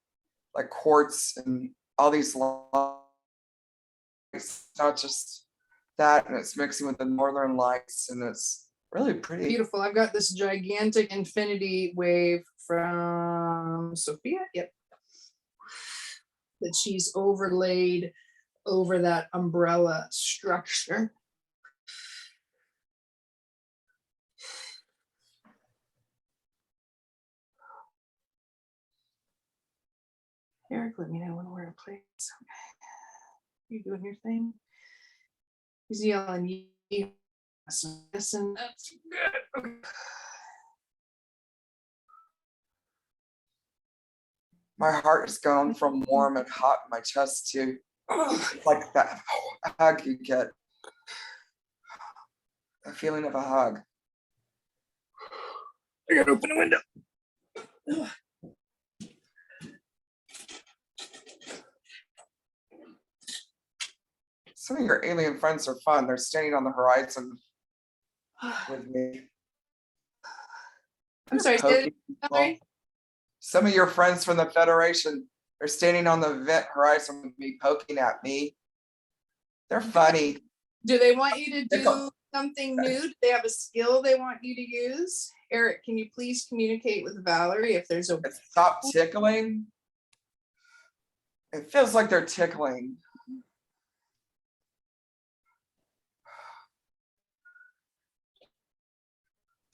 like quartz and all these lights. It's not just that, and it's mixing with the northern lights, and it's really pretty. Beautiful. I've got this gigantic infinity wave from Sophia. Yep. That she's overlaid over that umbrella structure. Eric, let me know when we're in place. You doing your thing? He's yelling, listen, that's good. Okay. My heart is gone from warm and hot in my chest to like that hug you get. A feeling of a hug. I gotta open the window. Some of your alien friends are fun. They're standing on the horizon with me. I'm sorry, say it again. Some of your friends from the Federation are standing on the event horizon with me, poking at me. They're funny. Do they want you to do something new? Do they have a skill they want you to use? Eric, can you please communicate with Valerie if there's a... Stop tickling. It feels like they're tickling.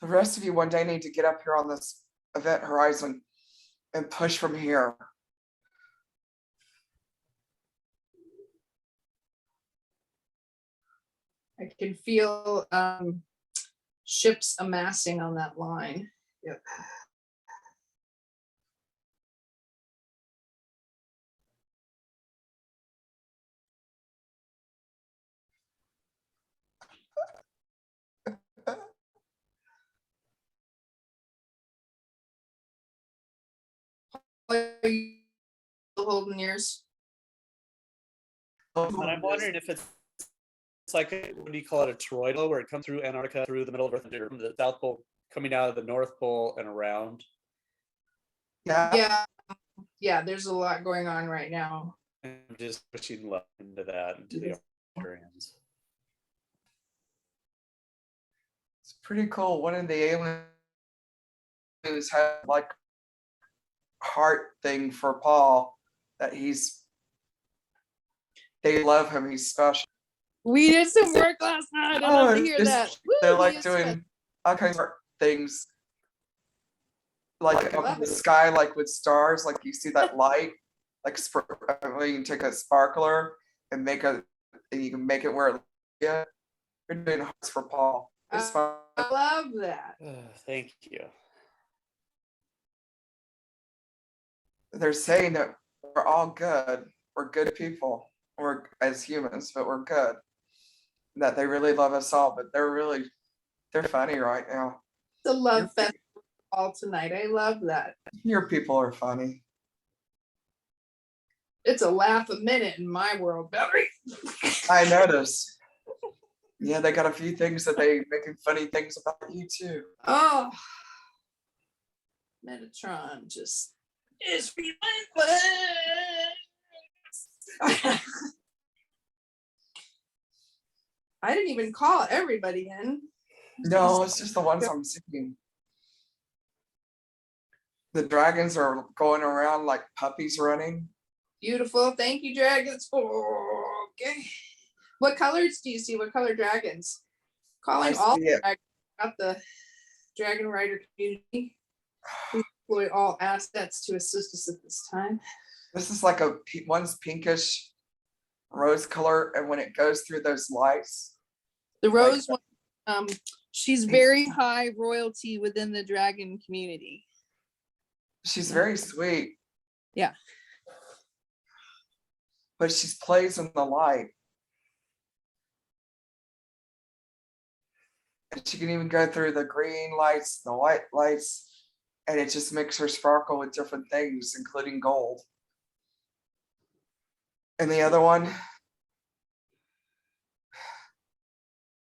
The rest of you one day need to get up here on this event horizon and push from here. I can feel ships amassing on that line. Yep. Are you holding yours? And I'm wondering if it's like, what do you call it, a toroidal, where it comes through Antarctica, through the middle of Earth, from the South Pole, coming out of the North Pole and around. Yeah. Yeah, there's a lot going on right now. I'm just pushing love into that, into the Arcturians. It's pretty cool. One of the aliens had like heart thing for Paul, that they love him, he's special. We did some work last night. I love to hear that. They're Woo, like he is doing fun. all kinds of things, like I up love in the it. sky, like with stars, like you see that light, like you can take a sparkler and you can make it where it, yeah, you're doing hearts for Paul. It's fun. I love that. Thank you. They're saying that we're all good. We're good people. We're as humans, but we're good. That they really love us all, but they're funny right now. The love fest all tonight. I love that. Your people are funny. It's a laugh a minute in my world, Valerie. I noticed. Yeah, they got a few things that they making funny things about you too. Oh, Metatron just is relentless. I didn't even call everybody in. No, it's just the ones I'm seeing. The dragons are going around like puppies running. Beautiful. Thank you, dragons. Oh, okay. What colors do you see? What color dragons? Calling all dragons out the Dragon Rider community. We deploy all assets to assist us at this time. This is like one's pinkish rose color, and when it goes through those lights. The rose one, she's very high royalty within the dragon community. She's very sweet. Yeah. But she plays in the light. And she can even go through the green lights, the white lights, and it just makes her sparkle with different things, including gold. And the other one,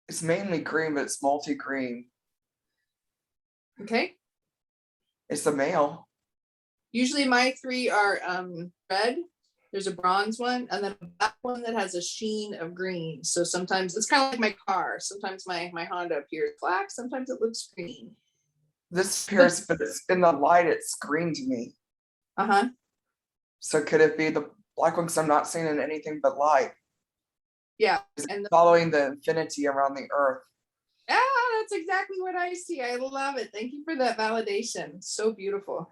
it's mainly green, but it's multi-green. Okay. It's a male. Usually my three are red. There's a bronze one, and then a black one that has a sheen of green. So sometimes it's kind of like my car. Sometimes my Honda appears black. Sometimes it looks green. This appears, but it's in the light, it's green to me. Uh-huh. So could it be the black one? Because I'm not seeing in anything but light. Yeah. And following the infinity around the earth. Yeah, that's exactly what I see. I love it. Thank you for that validation. So beautiful.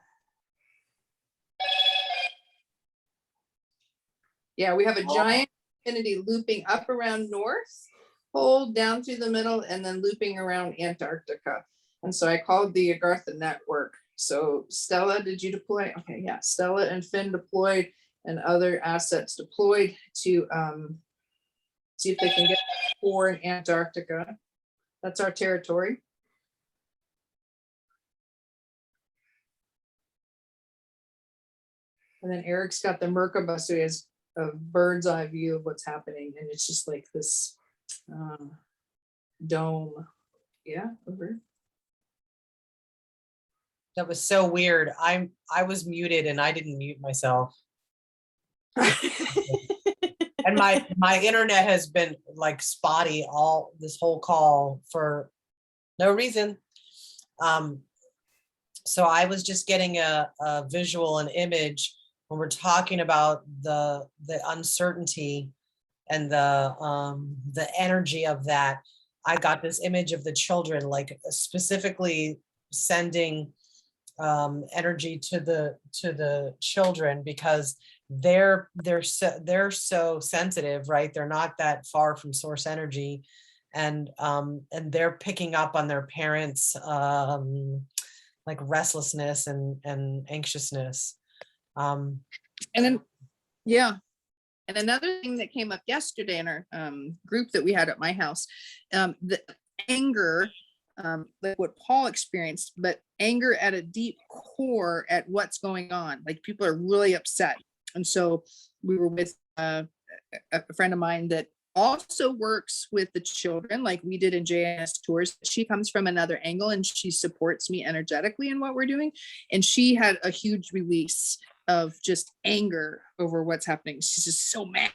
Yeah, we have a giant infinity looping up around north, pole down through the middle, and then looping around Antarctica. And so I called the Agartha network. So Stella, did you deploy? Okay, yeah, Stella and Finn deployed, and other assets deployed to see if they can get core in Antarctica. That's our territory. And then Eric's got the Merkaba, so he has a bird's eye view of what's happening, and it's just like this dome. Yeah, over. That was so weird. I was muted and I didn't mute myself. And my internet has been like spotty all this whole call for no reason. So I was just getting a visual, an image when we're talking about the uncertainty and the energy of that. I got this image of the children, like specifically sending energy to the children, because they're so sensitive, right? They're not that far from source energy, and they're picking up on their parents like restlessness and anxiousness. And then yeah, and another thing that came up yesterday in our group that we had at my house, the anger like what Paul experienced, but anger at a deep core at what's going on. Like people are really upset. And so we were with a friend of mine that also works with the children like we did in JNS tours. She comes from another angle and she supports me energetically in what we're doing. And she had a huge release of just anger over what's happening. She's just so mad,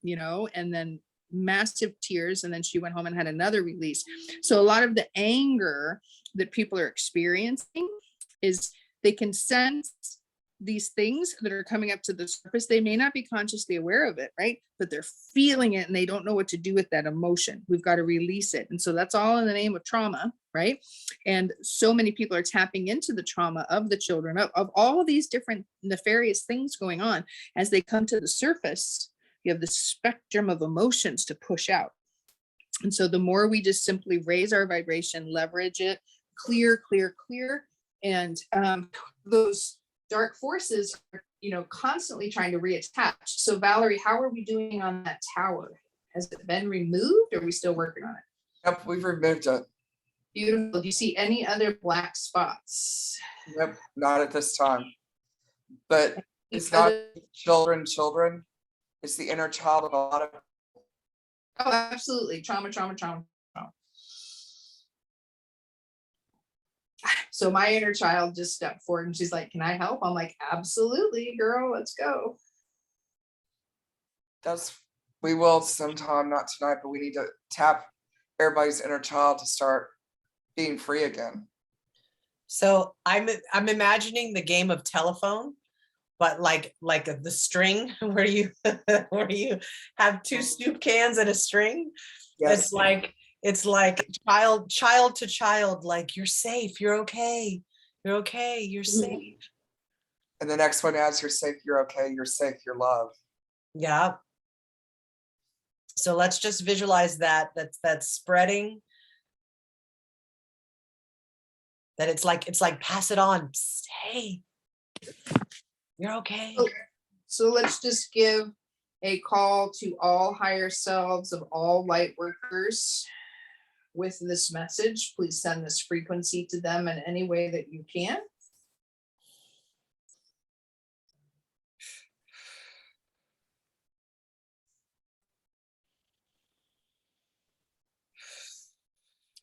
and then massive tears. And then she went home and had another release. So a lot of the anger that people are experiencing is they can sense these things that are coming up to the surface. They may not be consciously aware of it, right? But they're feeling it and they don't know what to do with that emotion. We've got to release it. And so that's all in the name of trauma, right? And so many people are tapping into the trauma of the children, of all of these different nefarious things going on. As they come to the surface, you have the spectrum of emotions to push out. And so the more we just simply raise our vibration, leverage it, clear, and those dark forces are, constantly trying to reattach. So Valerie, how are we doing on that tower? Has it been removed or are we still working on it? Yep, we've removed it. Beautiful. Do you see any other black spots? Yep, not at this time. But it's not children. It's the inner child of a lot of. Oh, absolutely. Trauma. So my inner child just stepped forward and she's like, can I help? I'm like, absolutely, girl, let's go. We will sometime, not tonight, but we need to tap everybody's inner child to start being free again. So I'm imagining the game of telephone, but like the string where you have two soup cans and a string. Yes. It's like child to child, like you're safe, you're okay, you're safe. And the next one adds, you're safe, you're okay, you're safe, you're loved. Yeah. So let's just visualize that's spreading. That it's like pass it on. Hey, you're okay. So let's just give a call to all higher selves of all light workers with this message. Please send this frequency to them in any way that you can.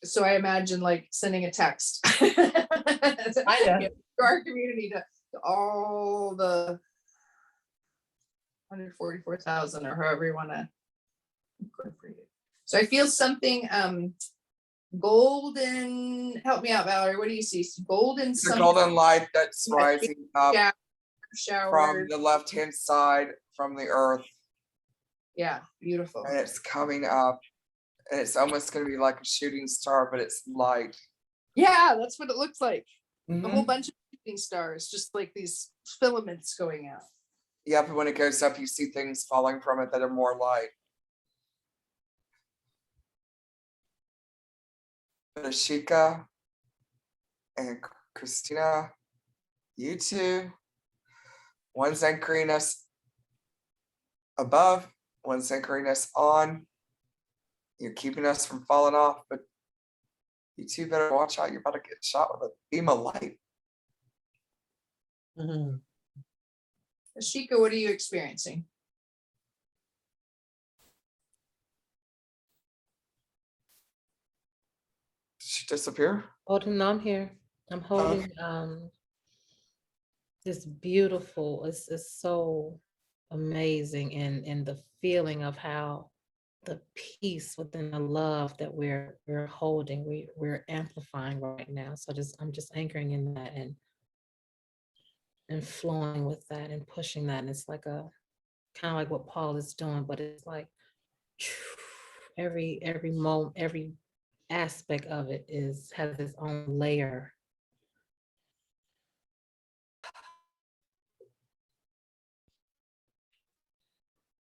So I imagine like sending a text to our community to all the 144,000 or however you want to incorporate it. So I feel something golden. Help me out, Valerie. What do you see? Golden. The golden light that's rising up from the left-hand side from the earth. Yeah, beautiful. And it's coming up. And it's almost going to be like a shooting star, but it's light. Yeah, that's what it looks like. Mm-hmm. A whole bunch of shooting stars, just like these filaments going out. Yeah, but when it goes up, you see things falling from it that are more light. But Ashika and Christina, you two, one's anchoring us above, one's anchoring us on. You're keeping us from falling off, but you two better watch out. You're about to get shot with a beam of light. Mm-hmm. Ashika, what are you experiencing? Did she disappear? Holding, no, I'm here. I'm holding this beautiful, it's so amazing, and the feeling of how the peace within the love that we're holding, we're amplifying right now. So I'm just anchoring in that and flowing with that and pushing that. And it's like a kind of like what Paul is doing, but it's like every moment, every aspect of it has its own layer.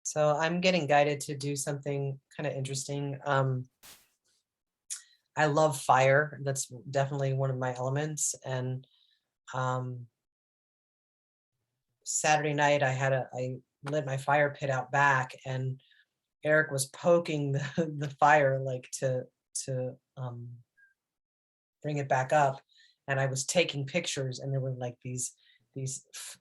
So I'm getting guided to do something kind of interesting. I love fire. That's definitely one of my elements. And Saturday night I lit my fire pit out back, and Eric was poking the fire like to bring it back up, and I was taking pictures, and there were like these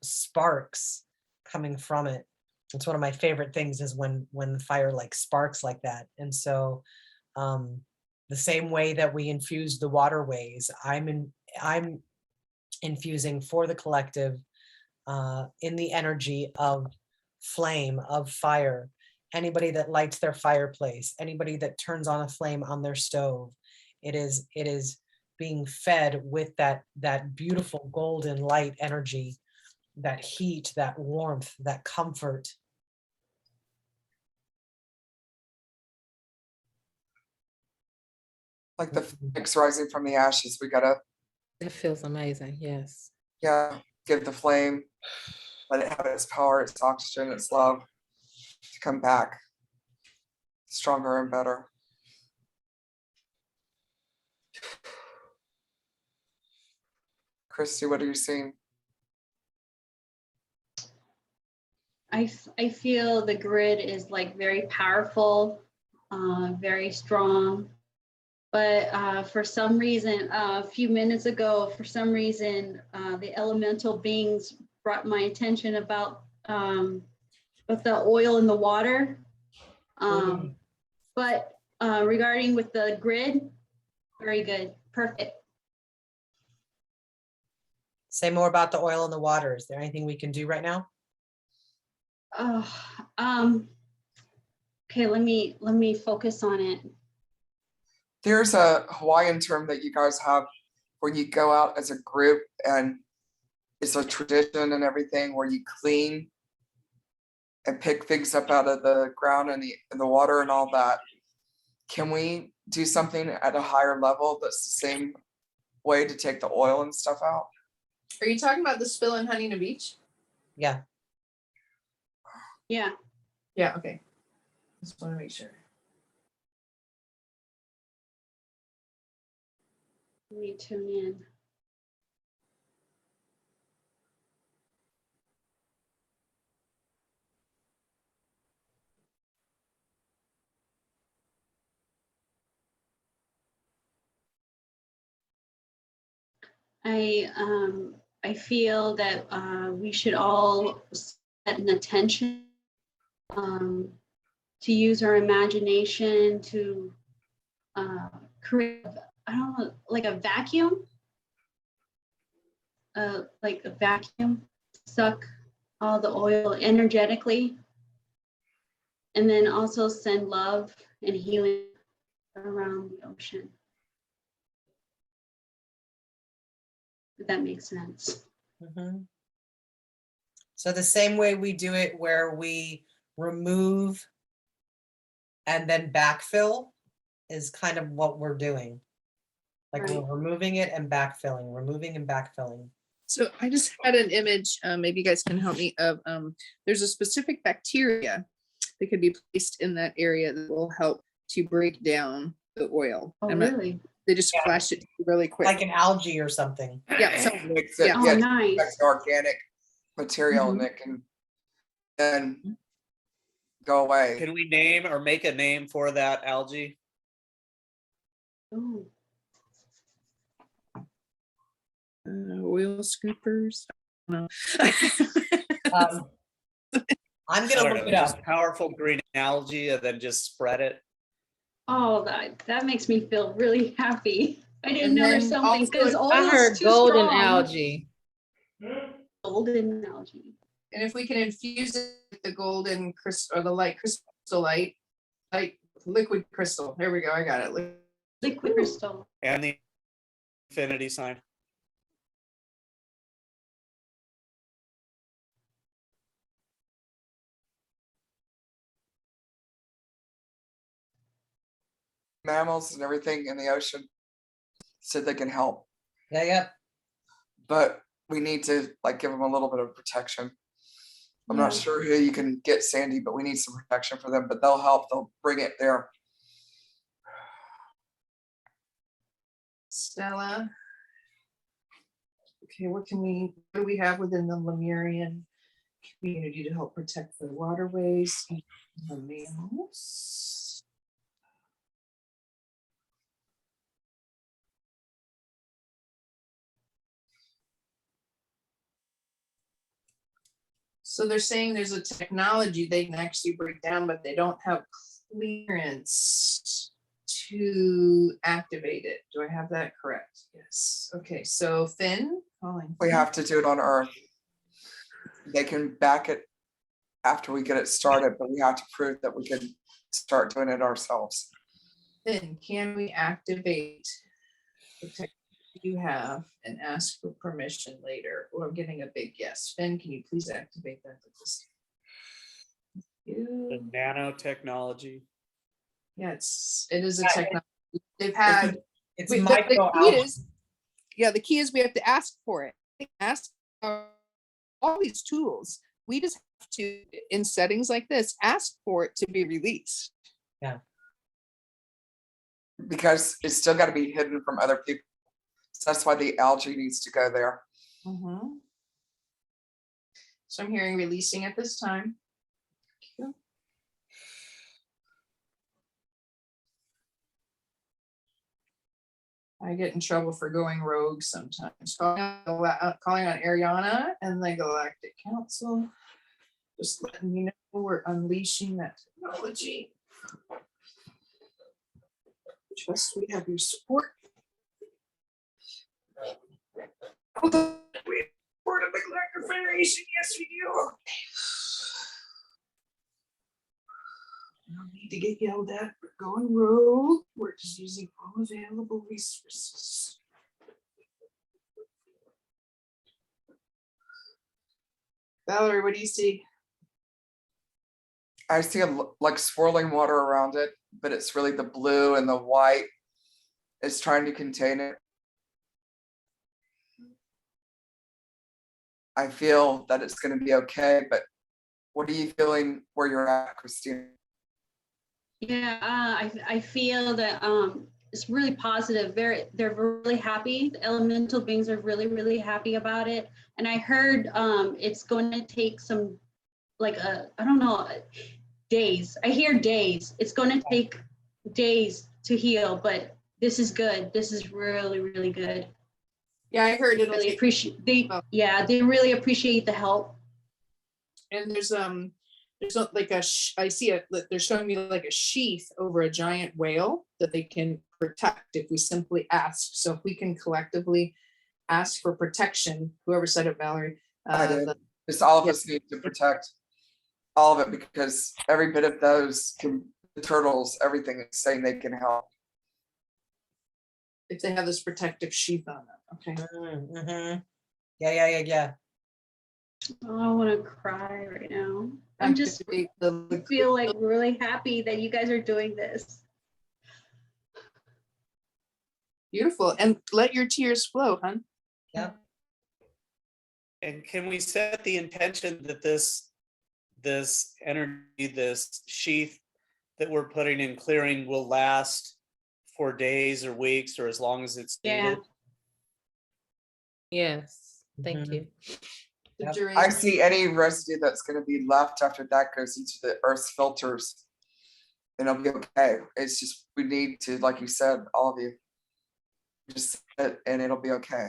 sparks coming from it. It's one of my favorite things is when the fire like sparks like that. And so the same way that we infuse the waterways, I'm infusing for the collective in the energy of flame, of fire. Anybody that lights their fireplace, anybody that turns on a flame on their stove, it is being fed with that beautiful golden light energy, that heat, that warmth, that comfort. Like the phoenix rising from the ashes, we gotta, It feels amazing. Yes. yeah, give the flame, let it have its power, its oxygen, its love to come back stronger and better. Christy, what are you seeing? I feel the grid is like very powerful, very strong. But for some reason, a few minutes ago, for some reason, the elemental beings brought my attention about with the oil in the water. But regarding with the grid, very good, perfect. Say more about the oil in the water. Is there anything we can do right now? Okay, let me focus on it. There's a Hawaiian term that you guys have where you go out as a group, and it's a tradition and everything where you clean and pick things up out of the ground and the water and all that. Can we do something at a higher level that's the same way to take the oil and stuff out? Are you talking about the spill in Huntington Beach? Yeah. Yeah. Yeah, okay. Just want to make sure. Let me tune in. I feel that we should all set an attention to use our imagination to create, I don't know, like a vacuum, suck all the oil energetically, and then also send love and healing around the ocean. If that makes sense. Mhm. So the same way we do it where we remove and then backfill is kind of what we're doing. Like Right. we're removing it and backfilling, removing and backfilling. So I just had an image, maybe you guys can help me, of there's a specific bacteria that could be placed in that area that will help to break down the oil. Oh, really? They just flash it really quick. Like an algae or something. Yeah. So, Makes it, yeah. Oh, yeah, nice. that's organic material Mhm. and it can then go away. Can we name or make a name for that algae? Ooh. Oil scoopers. No. I'm I gonna don't look know, it up. just powerful green algae and then just spread it. Oh, that makes me feel really happy. I didn't And know there's then something, because also- oil I heard is too golden strong. algae. Golden algae. And if we can infuse it with the golden crystal or the light crystal light liquid crystal. There we go. I got it. Liquid crystal. And the infinity sign. Mammals and everything in the ocean so they can help, Yeah. but we need to like give them a little bit of protection. I'm not Yeah. sure who you can get, Sandy, but we need some protection for them, but they'll help. They'll bring it there. Stella. Okay, what do we have within the Lemurian community to help protect the waterways and the mammals? So they're saying there's a technology they can actually break down, but they don't have clearance to activate it. Do I have that correct? Yes. Okay, so Finn calling. We have to do it on Earth. They can back it after we get it started, but we have to prove that we can start doing it ourselves. Finn, can we activate the technology you have and ask for permission later? Or I'm getting a big yes. Finn, can you please activate that? The You. nanotechnology. Yeah, it is a technology. They've had. It's the micro key is, yeah, the key is we have to ask for it. Ask all these tools. We just have to, in settings like this, ask for it to be released. Yeah. Because it's still got to be hidden from other people. So that's why the algae needs to go there. Mhm. So I'm hearing releasing at this time. Thank you. I get in trouble for going rogue sometimes. Calling on Ariana and the Galactic Council. Just letting you know we're unleashing that technology. Trust we have your support. We support of the Galactic Federation. Yes, we do. I don't need to get yelled at for going rogue. We're just using all available resources. Valerie, what do you see? I see like swirling water around it, but it's really the blue and the white is trying to contain it. I feel that it's going to be okay, but what are you feeling where you're at, Christine? Yeah, I feel that it's really positive. They're really happy. The elemental beings are really happy about it. And I heard it's going to take some, like I don't know, days. I hear days. It's going to take days to heal, but this is good. This is really good. Yeah, I heard They it. really appreciate they really appreciate the help. And there's not like I see it. They're showing me like a sheath over a giant whale that they can protect if we simply ask. So if we can collectively ask for protection, whoever said it, Valerie. I did. Just all of us need to protect all of it because every bit of those the turtles, everything is saying they can help. If they have this protective sheath on them. Okay. Mm-hmm. Yeah. Oh, I want to cry right now. I feel like really happy that you guys are doing this. Beautiful. And let your tears flow, hon. Yeah. And can we set the intention that this energy, this sheath that we're putting in clearing will last for days or weeks or as long as it's needed? Yes, thank you. I see any residue that's going to be left after that goes into the Earth's filters and it'll be okay. It's just, we need to, like you said, all of you, just sit and it'll be okay.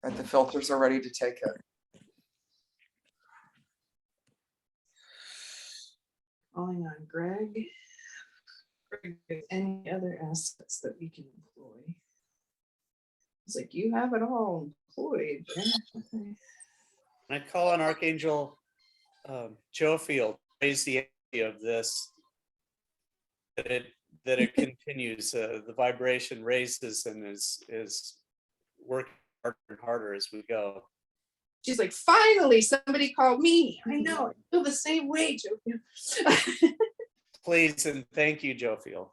And the filters are ready to take it. Calling on Greg. Any other assets that we can employ? It's like you have it all employed. Okay. I call on Archangel Joe Field, raise the energy of this, that it continues. The vibration raises and is working harder and harder as we go. She's like, finally, somebody called me. I know, I feel the same way, Joe. Please and thank you, Joe Field.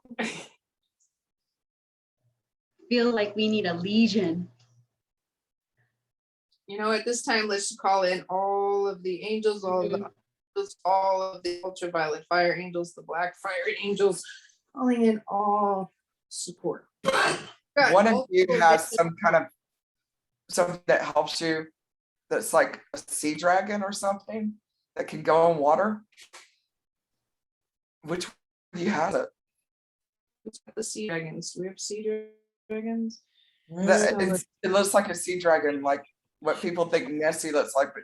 Feel like we need a legion. You know, at this time, let's call in all of the angels, all of the ultraviolet fire angels, the black fire angels, calling in all support. God, one of you has some kind of something that helps you that's like a sea dragon or something that can go on water. Which one of you has it? The sea dragons. Do we have sea dragons? It looks like a sea dragon, like what people think Nessie looks like, but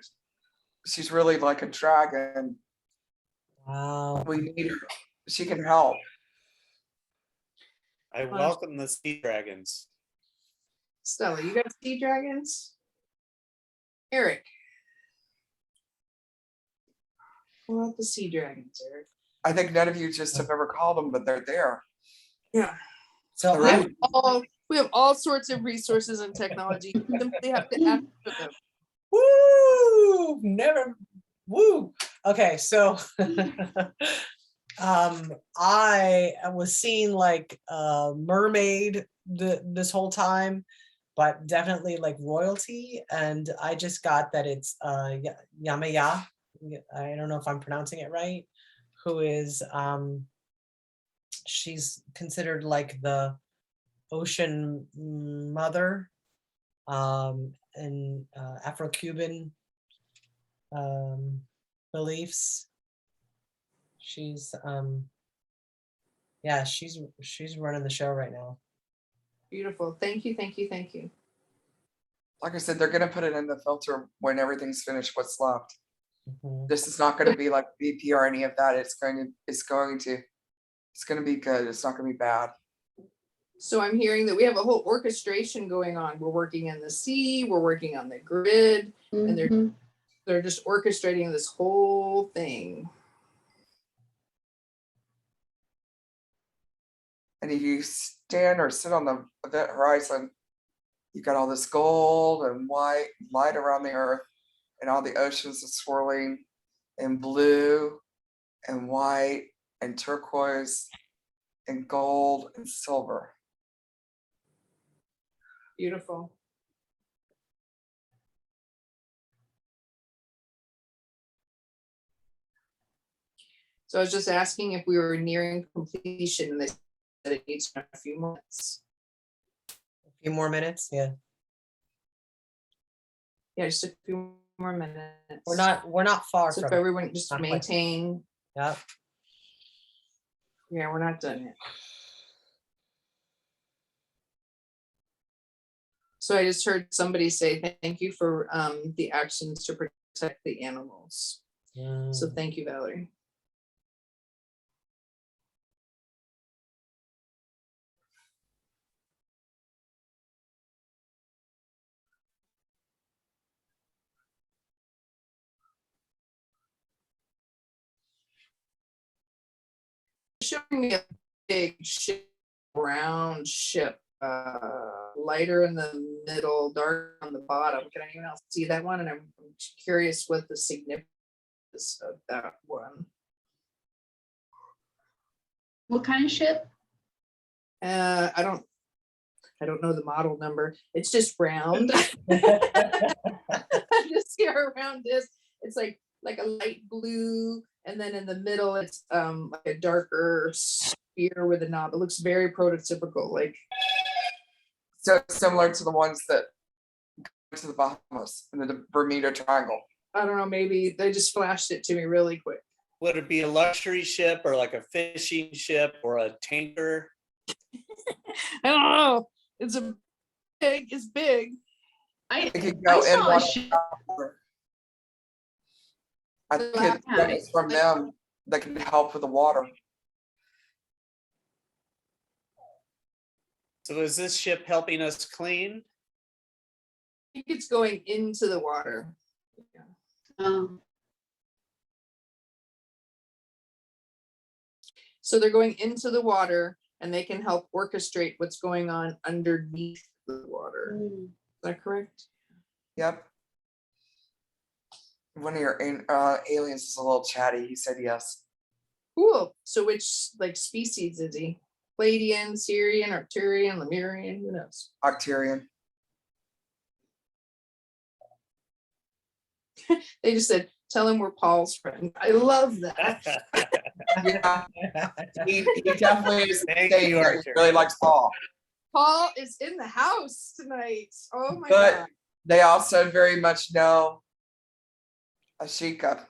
she's really like a dragon. Wow. We need her. She can help. I welcome the sea dragons. Stella, you got sea dragons? Eric. Pull out the sea dragons, Eric. I think none of you just have ever called them, but they're there. Yeah. So They're I'm really- We have all sorts of resources and technology. You simply have to ask for them. woo, never woo. Okay, so I was seeing like mermaid this whole time, but definitely like royalty, and I just got that it's Yamaya. I don't know if I'm pronouncing it right, who is she's considered like the ocean mother, and Afro-Cuban beliefs. She's yeah, she's running the show right now. Beautiful. Thank you, thank you, thank you. Like I said, they're gonna put it in the filter when everything's finished, what's left. Mhm. This is not gonna be like BP or any of that. It's going to be good. It's not gonna be bad. So I'm hearing that we have a whole orchestration going on. We're working in the sea, we're working on the grid, and they're just orchestrating this whole thing. And if you stand or sit on the event horizon, you've got all this gold and white light around the earth, and all the oceans are swirling in blue and white and turquoise and gold and silver. Beautiful. So I was just asking if we were nearing completion, and they said it needs a few months. A few more minutes, yeah. Yeah, just a few more minutes. We're not far So from if it. everyone just Not quite. maintain, Yep. yeah, we're not done yet. So I just heard somebody say, thank you for the actions to protect the animals. So thank you, Valerie. Showing me a big ship, round ship, lighter in the middle, dark on the bottom. Can anyone else see that one? And I'm curious what the significance of that one. What kind of ship? I don't know the model number. It's just round. I just see how round is. It's like a light blue, and then in the middle it's like a darker sphere with a knob. It looks very prototypical, like So similar to the ones that go to the Bahamas and the Bermuda Triangle. I don't know, maybe they just flashed it to me really quick. Would it be a luxury ship or like a fishing ship or a tanker? I don't know. It's big. I It could go in saw a one. ship. I think it's from them that can help with the water. So is this ship helping us clean? I think it's going into the water. So they're going into the water, and they can help orchestrate what's going on underneath the water. Is that correct? Yep. One of your aliens is a little chatty. He said yes. Cool. So which like species is he? Palladian, Syrian, Arcturian, Lemurian, who knows? Octarian. They just said, tell him we're Paul's friend. I love that. Yeah. He definitely is. Thank saying you, that he Archer. really likes Paul. Paul is in the house tonight. Oh my But God. they also very much know Ashika.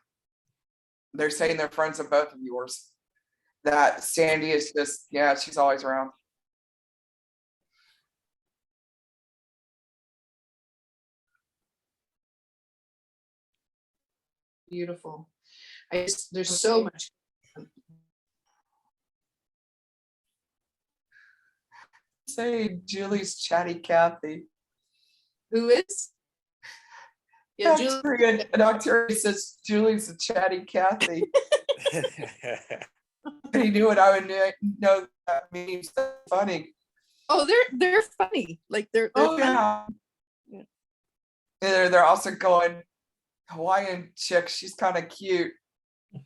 They're saying they're friends of both of yours. That Sandy is just, yeah, she's always around. Beautiful. There's so much. Say Julie's chatty Kathy. Who is? Yeah, Julie. Dr. says Julie's a chatty Kathy. And he knew what I would know that means. So funny. Oh, they're funny. Like they're Oh funny. yeah. They're also going, Hawaiian chick, she's kind of cute.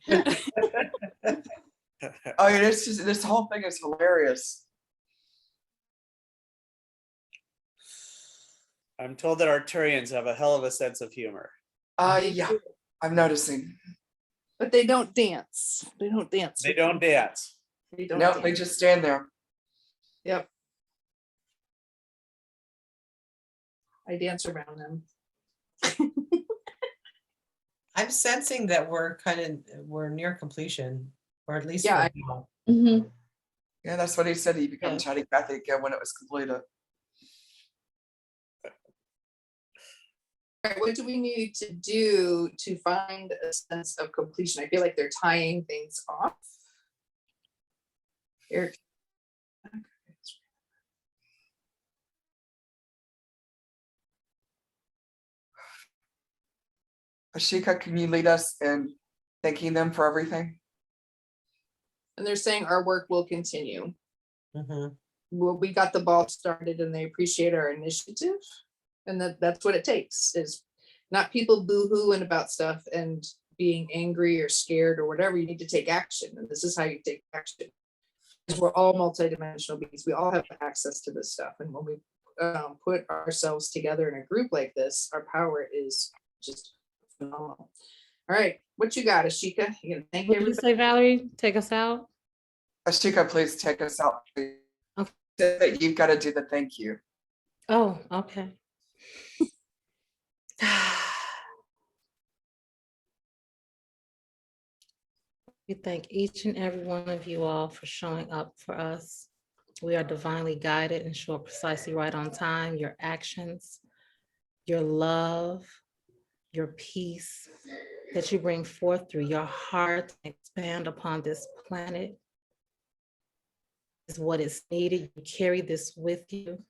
I mean, it's just, this whole thing is hilarious. I'm told that Arcturians have a hell of a sense of humor. Yeah, I'm noticing. But they don't dance. They don't dance. They don't dance. They don't No, dance. they just stand there. Yep. I dance around them. I'm sensing that we're near completion, or at least Yeah, for now. Mhm. Yeah, that's what he said. He became Yeah. chatty Kathy again when it was completed. All right, what do we need to do to find a sense of completion? I feel like they're tying things off. Eric. Ashika, can you lead us in thanking them for everything? And they're saying our work will continue. Mhm. Well, we got the ball started and they appreciate our initiative. And that's what it takes, is not people boo-hooing about stuff and being angry or scared or whatever. You need to take action. And this is how you take action. Because we're all multidimensional beings. We all have access to this stuff. And when we put ourselves together in a group like this, our power is just phenomenal. All right, what you got, Ashika? You gonna thank What did you everybody? say, Valerie? Take us out? Ashika, please take us out. Okay. You've got to do the thank you. Oh, okay. We thank each and every one of you all for showing up for us. We are divinely guided and show up precisely right on time. Your actions, your love, your peace that you bring forth through your heart and expand upon this planet is what is needed. You carry this with you.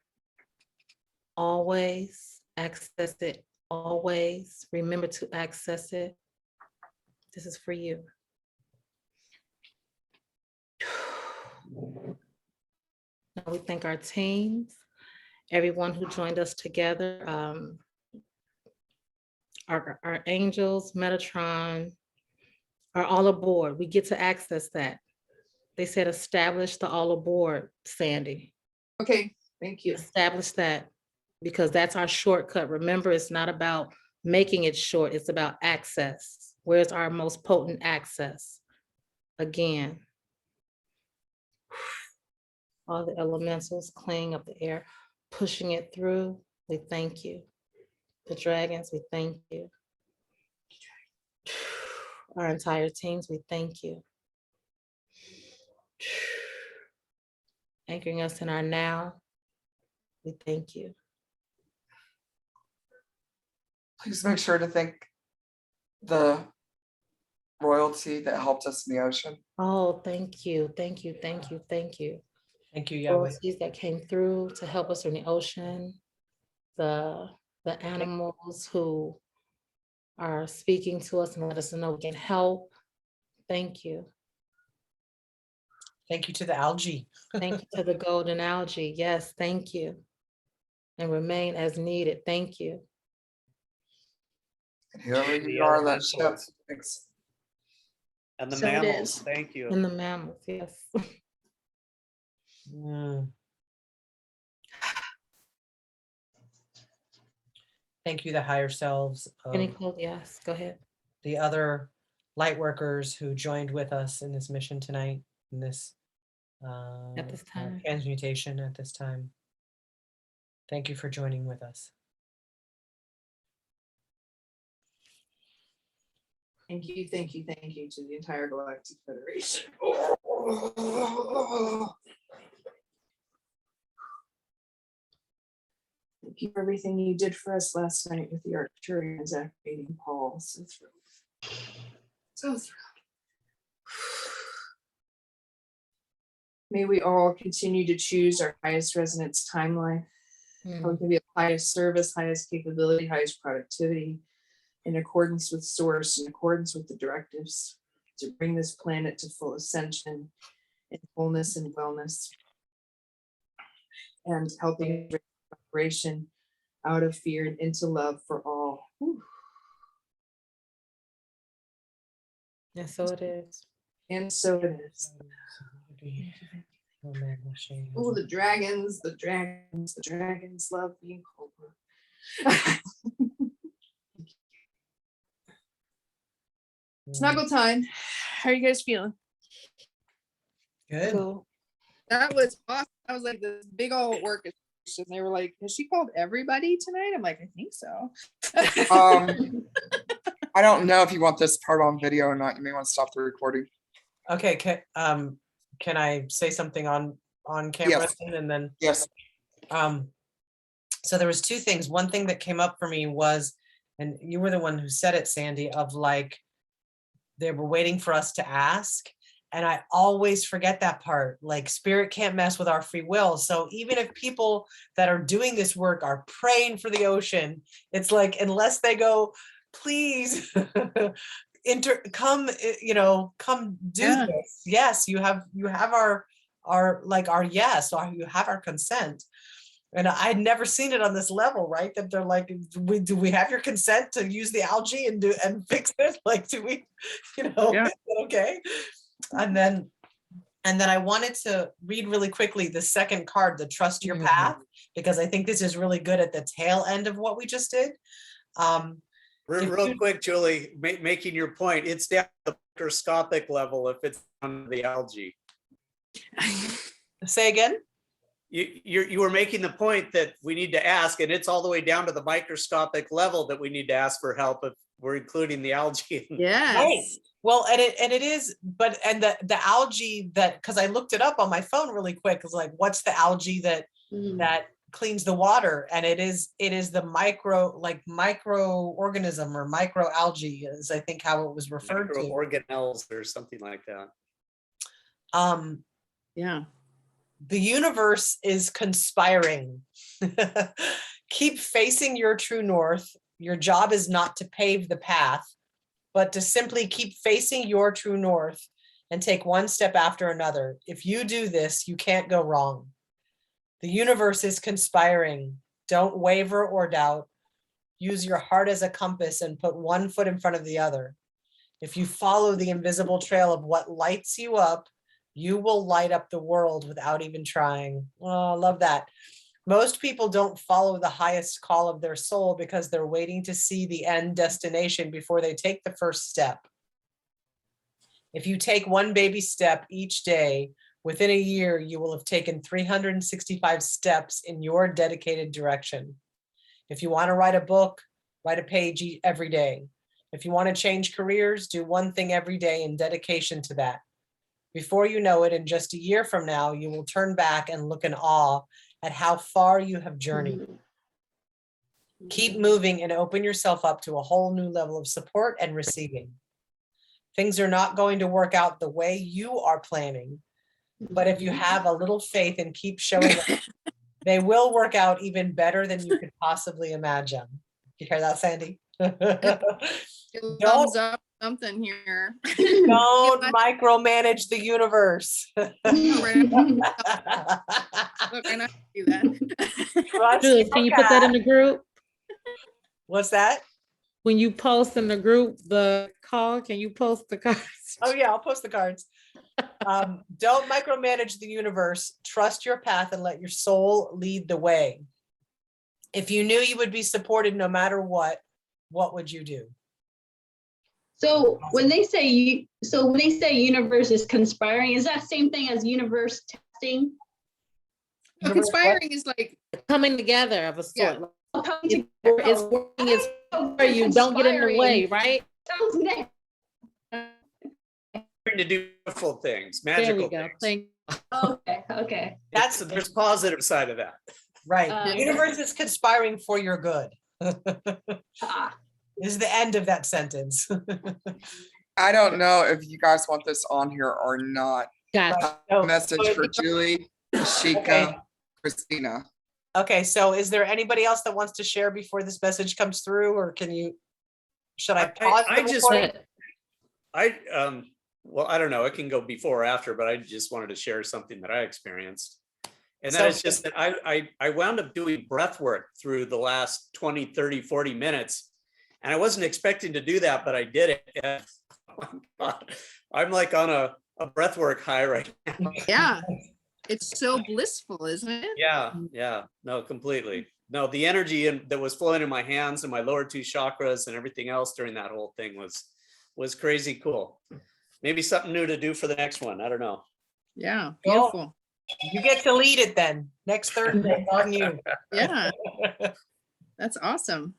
Always access it. Always remember to access it. This is for you. Now we thank our teams, everyone who joined us together, our angels, Metatron, are all aboard. We get to access that. They said establish the all aboard, Sandy. Okay, thank you. Establish that, because that's our shortcut. Remember, it's not about making it short, it's about access. Where's our most potent access? Again, all the elementals cleaning up the air, pushing it through. We thank you. The dragons, we thank you. Our entire teams, we thank you. Anchoring us in our now, we thank you. Please make sure to thank the royalty that helped us in the ocean. Oh, thank you, thank you, thank you, thank you. Thank you, Yahweh. Royalties that came through to help us in the ocean, the animals who are speaking to us and let us know we can help. Thank you. Thank you to the algae. Thank you to the golden algae. Yes, thank you. And remain as needed. Thank you. And whoever The you are, that elementals. ship. Thanks. And the So it mammals, is. thank you. And the mammals, yes. Mm. Thank you, the higher selves Any of quote? Yes, go ahead. the other light workers who joined with us in this mission tonight, in this At this time. transmutation at this time. Thank you for joining with us. Thank you, thank you, thank you to the entire Galactic Federation. Thank you for everything you did for us last night with the Arcturians activating Paul. So thrilled. So thrilled. May we all continue to choose our highest resonance timeline. How we can be of highest service, highest capability, highest productivity, in accordance with source, in accordance with the directives, to bring this planet to full ascension and wholeness and wellness, and helping vibration out of fear and into love for all. Whew. And so it is. And so it is. Oh, the dragons, the dragons, the dragons love being cobra. Snuggle time. How are you guys feeling? Good. Cool. That was awesome. That was like this big old orchestra. They were like, has she called everybody tonight? I'm like, I think so. I don't know if you want this part on video or not. You may want to stop the recording. Okay, can I say something on camera? Yes. And then Yes. so there was two things. One thing that came up for me was, and you were the one who said it, Sandy, of like, they were waiting for us to ask. And I always forget that part. Like, spirit can't mess with our free will. So even if people that are doing this work are praying for the ocean, it's like, unless they go, please come do this. Yes, you have our like our yes, or you have our consent. And I'd never seen it on this level, right? That they're like, do we have your consent to use the algae and fix it? Like, do we, is it okay? And then I wanted to read really quickly the second card, the trust your path, because I think this is really good at the tail end of what we just did. Real quick, Julie, making your point, it's down to the microscopic level if it's on the algae. Say again? You were making the point that we need to ask, and it's all the way down to the microscopic level that we need to ask for help if we're including the algae. Yes. Right. Well, and it is, but the algae that, because I looked it up on my phone really quick, is like, what's the algae that cleans the water? And it is the microorganism or microalgae is, I think, how it was referred to. Organelles or something like that. Yeah. The universe is conspiring. Keep facing your true north. Your job is not to pave the path, but to simply keep facing your true north and take one step after another. If you do this, you can't go wrong. The universe is conspiring. Don't waver or doubt. Use your heart as a compass and put one foot in front of the other. If you follow the invisible trail of what lights you up, you will light up the world without even trying. Oh, I love that. Most people don't follow the highest call of their soul because they're waiting to see the end destination before they take the first step. If you take one baby step each day, within a year, you will have taken 365 steps in your dedicated direction. If you want to write a book, write a page every day. If you want to change careers, do one thing every day in dedication to that. Before you know it, in just a year from now, you will turn back and look in awe at how far you have journeyed. Keep moving and open yourself up to a whole new level of support and receiving. Things are not going to work out the way you are planning, but if you have a little faith and keep showing up, they will work out even better than you could possibly imagine. You hear that, Sandy? Thumbs up something here. Don't micromanage the universe. Look, I know how to do that. Julie, can you put that in the group? What's that? When you post in the group the call, can you post the cards? Oh yeah, I'll post the cards. Don't micromanage the universe. Trust your path and let your soul lead the way. If you knew you would be supported no matter what would you do? So when they say universe is conspiring, is that same thing as universe testing? No, conspiring is like Coming together of a sort. Yeah. It's working, it's for you. Don't get in the way, right? Sounds nice. To do beautiful things, There we magical go. things. Okay. There's positive side of that. Right. The universe is conspiring for your good. Ah, This is the end of that sentence. I don't know if you guys want this on here or not. Gotcha. A message for Julie, Ashika, Okay. Christina. Okay, so is there anybody else that wants to share before this message comes through, or should I pause? I the just- recording? Well, I don't know, it can go before or after, but I just wanted to share something that I experienced. And that So- is just that I wound up doing breath work through the last 20, 30, 40 minutes. And I wasn't expecting to do that, but I did it. And, oh my God, I'm like on a breath work high right now. Yeah. It's so blissful, isn't it? Yeah, no, completely. No, the energy that was flowing in my hands and my lower two chakras and everything else during that whole thing was crazy cool. Maybe something new to do for the next one. I don't know. Yeah. Well, Beautiful. You get to lead it then. Next Thursday, it's on you. Yeah. That's awesome.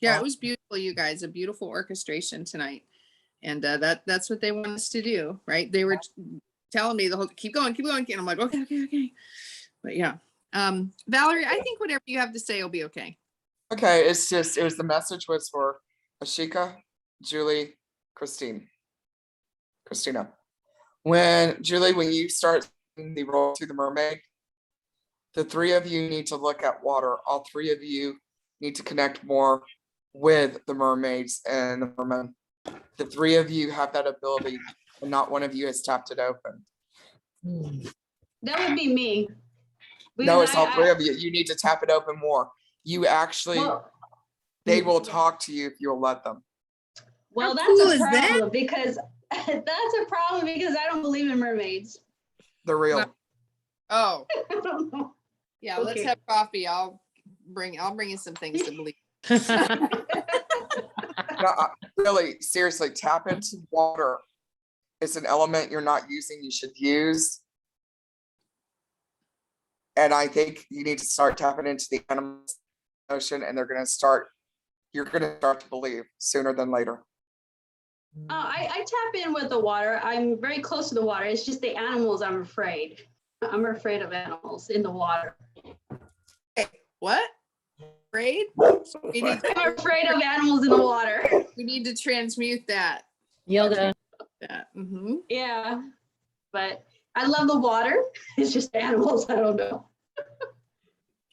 Yeah, it was beautiful, you guys. A beautiful orchestration tonight. And that's what they want us to do, right? They were telling me the whole keep going. And I'm like, okay. But yeah. Valerie, I think whatever you have to say will be okay. Okay, the message was for Ashika, Julie, Christina. When you start the roll to the mermaid, the three of you need to look at water. All three of you need to connect more with the mermaids and the mermen. The three of you have that ability, and not one of you has tapped it open. That would be me. No, Because it's all three of you. You need to tap it open more. You actually, Well, they will talk to you if you'll let them. well, How that's cool a is that? problem because that's a problem because I don't believe in mermaids. They're real. Oh, I don't know. yeah, let's Okay. have coffee. I'll bring you some things to believe. No, really, seriously, tap into water. It's an element you're not using, you should use. And I think you need to start tapping into the animals ocean, and you're gonna start to believe sooner than later. I tap in with the water. I'm very close to the water. It's just the animals I'm afraid. I'm afraid of animals in the water. What? Afraid? We need, I'm afraid of animals in the water. we need to transmute that. Yoga. Mm-hmm. Yeah, but I love the water. It's just animals. I don't know.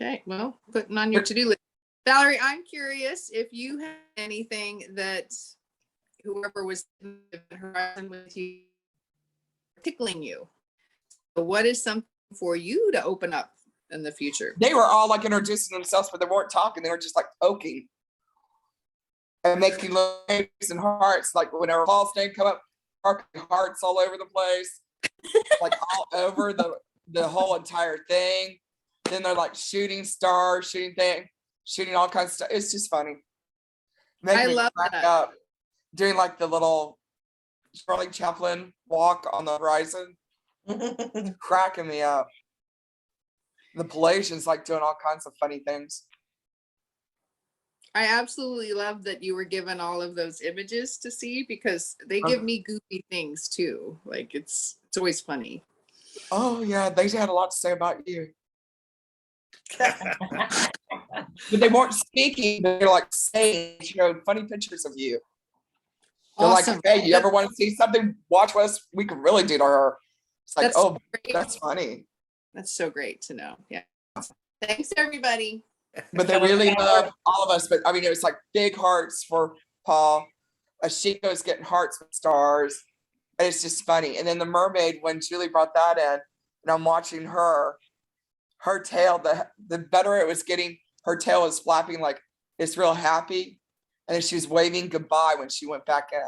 Okay, well, putting on your to-do list. Valerie, I'm curious if you have anything that whoever was in the horizon with you tickling you. So what is something for you to open up in the future? They were all like introducing themselves, but they weren't talking. They were just like poking and making lips and hearts. Like whenever Paul's name come up, hearts all over the place, like all over the whole entire thing. Then they're like shooting stars, shooting all kinds of stuff. It's just funny. I love crack that. up. Doing like the little Charlie Chaplin walk on the horizon, cracking me up. The Pelagians like doing all kinds of funny things. I absolutely love that you were given all of those images to see because they give me goofy things too. Like it's always funny. Oh yeah, they had a lot to say about you. But they weren't speaking, they're like saying, funny pictures of you. They're Awesome. like, hey, you ever want to see something? Watch us. We can really do to her. It's like, That's oh, great. that's funny. That's so great to know. Yeah. Thanks, everybody. But they really love all of us. But I mean, it was like big hearts for Paul. Ashiko's getting hearts with stars. And it's just funny. And then the mermaid, when Julie brought that in, and I'm watching her tail, the better it was getting, her tail was flapping like it's real happy. And then she was waving goodbye when she went back in.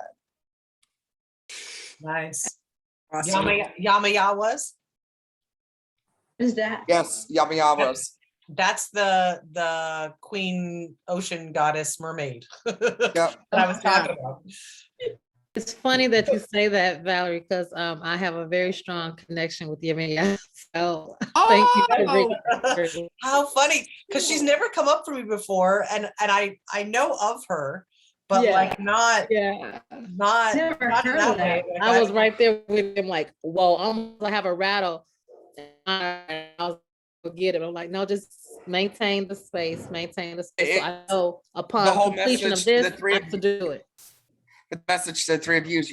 Nice. Awesome. Yamayawas. What is that? Yes, Yamayawas. That's the queen ocean goddess mermaid Yep. that I was talking about. It's funny that you say that, Valerie, because I have a very strong connection with Yamiya. So thank you for bringing her. How funny, because she's never come up for me before, and I know of her, but Yeah. like not Yeah, not Never not in heard that of that. way. Like, I was right there with him, like, whoa, almost I have a rattle. And I was forget it. I'm like, no, just maintain the space, maintain the space. So It- I know the upon whole completion of message to this, the three I of have to you, do it. the message to the three of you is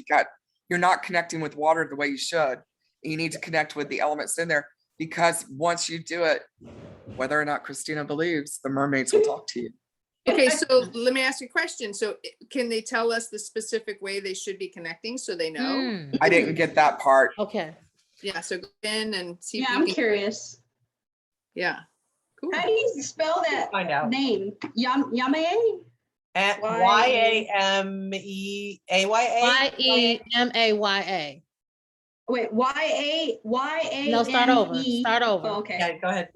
you're not connecting with water the way you should. You need to connect with the elements in there, because once you do it, whether or not Christina believes, the mermaids will talk to you. Okay, so let me ask you a question. So can they tell us the specific way they should be connecting so they know? Mm, I didn't get that part. okay. Yeah, so go in and see Yeah, if you I'm can, curious. yeah. Cool. How do you spell that Find out. name? Yamae? At Y-A- YAMEAYA. YEMAYA. Wait, Y-A-Y-A-M-E. No, start over. Start over. Oh, okay. Yeah, go ahead.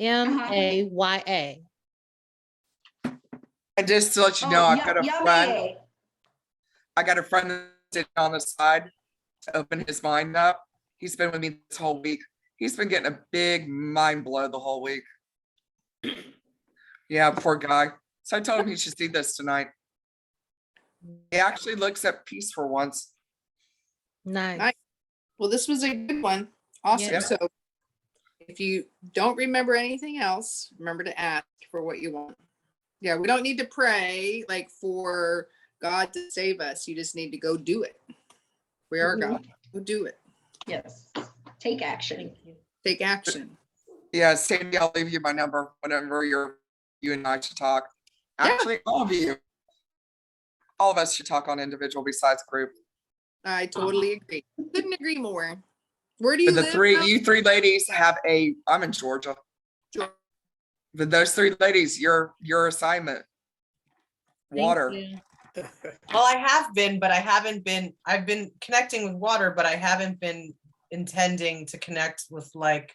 YEMAYA. And just to let you Oh, know, I've got a friend. Yamae. I got a friend that's sitting on the side to open his mind up. He's been with me this whole week. He's been getting a big mind blow the whole week. Yeah, poor guy. So I told him he should see this tonight. He actually looks at peace for once. Nice. Nice. Well, this was a good one. Awesome. Yeah. So if you don't remember anything else, remember to ask for what you want. Yeah, we don't need to pray like for God to save us. You just need to go do it. We are God. Go do it. Yes. Take action. Take action. Yeah, Sandy, I'll leave you my number whenever you and I should talk. Yeah. Actually, all of us should talk on individual besides group. I totally agree. Couldn't agree more. Where do you But the live? you three ladies have I'm in Georgia. Georgia? But those three ladies, your assignment. Thank Water. you. Well, I have been, but I've been connecting with water, but I haven't been intending to connect with like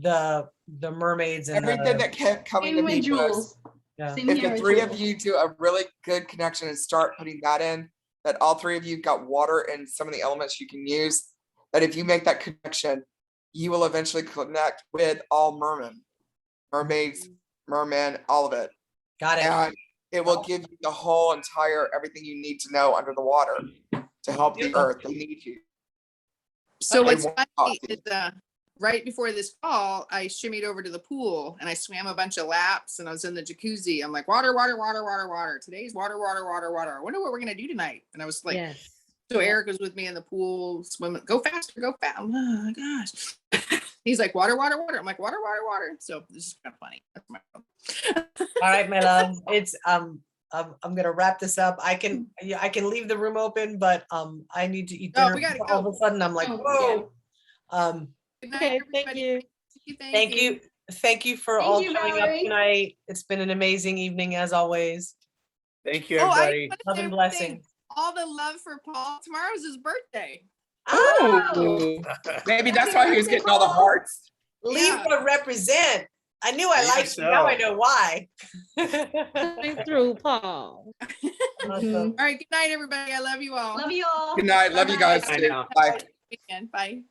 the mermaids and Everything that kept coming to me was, Individuals. yeah. Same if here the with three of Jules. you do a really good connection and start putting that in, that all three of you got water and some of the elements you can use, that if you make that connection, you will eventually connect with all mermaids, mermen, all of it. Got it. And it will give you the whole entire everything you need to know under the water to help the earth. They need you. So They what's won't funny talk to is you. right before this call, I shimmied over to the pool and I swam a bunch of laps and I was in the jacuzzi. I'm like, water, water, water, water, water. Today's water, water, water, water. I wonder what we're gonna do tonight. And I was like, Yes. so Yeah. Eric was with me in the pool swimming. Go faster, go fast. Oh my gosh. He's like, water, water, water. I'm like, water, water, water. So this is kind of funny. That's my All right, my love. It's I'm gonna wrap this up. I can leave the room open, but I need to eat Oh, dinner. we gotta All go. of a sudden, I'm like, Oh, whoa. Good night, Okay, thank everybody. you. Thank you. Thank you for Thank all you, showing up Valerie. tonight. It's been an amazing evening as always. Thank you, Oh, I everybody. want to Love say and one thing. blessings. All the love for Paul. Tomorrow's his birthday. Ooh, maybe that's why he was getting all the hearts. Libra represent. I knew I Maybe liked you. Now I so. know why. Coming through, Paul. Awesome. All right. Good night, everybody. I love you all. Love you all. Good night. Love you guys Bye-bye. I too. know. Bye. Weekend. Bye.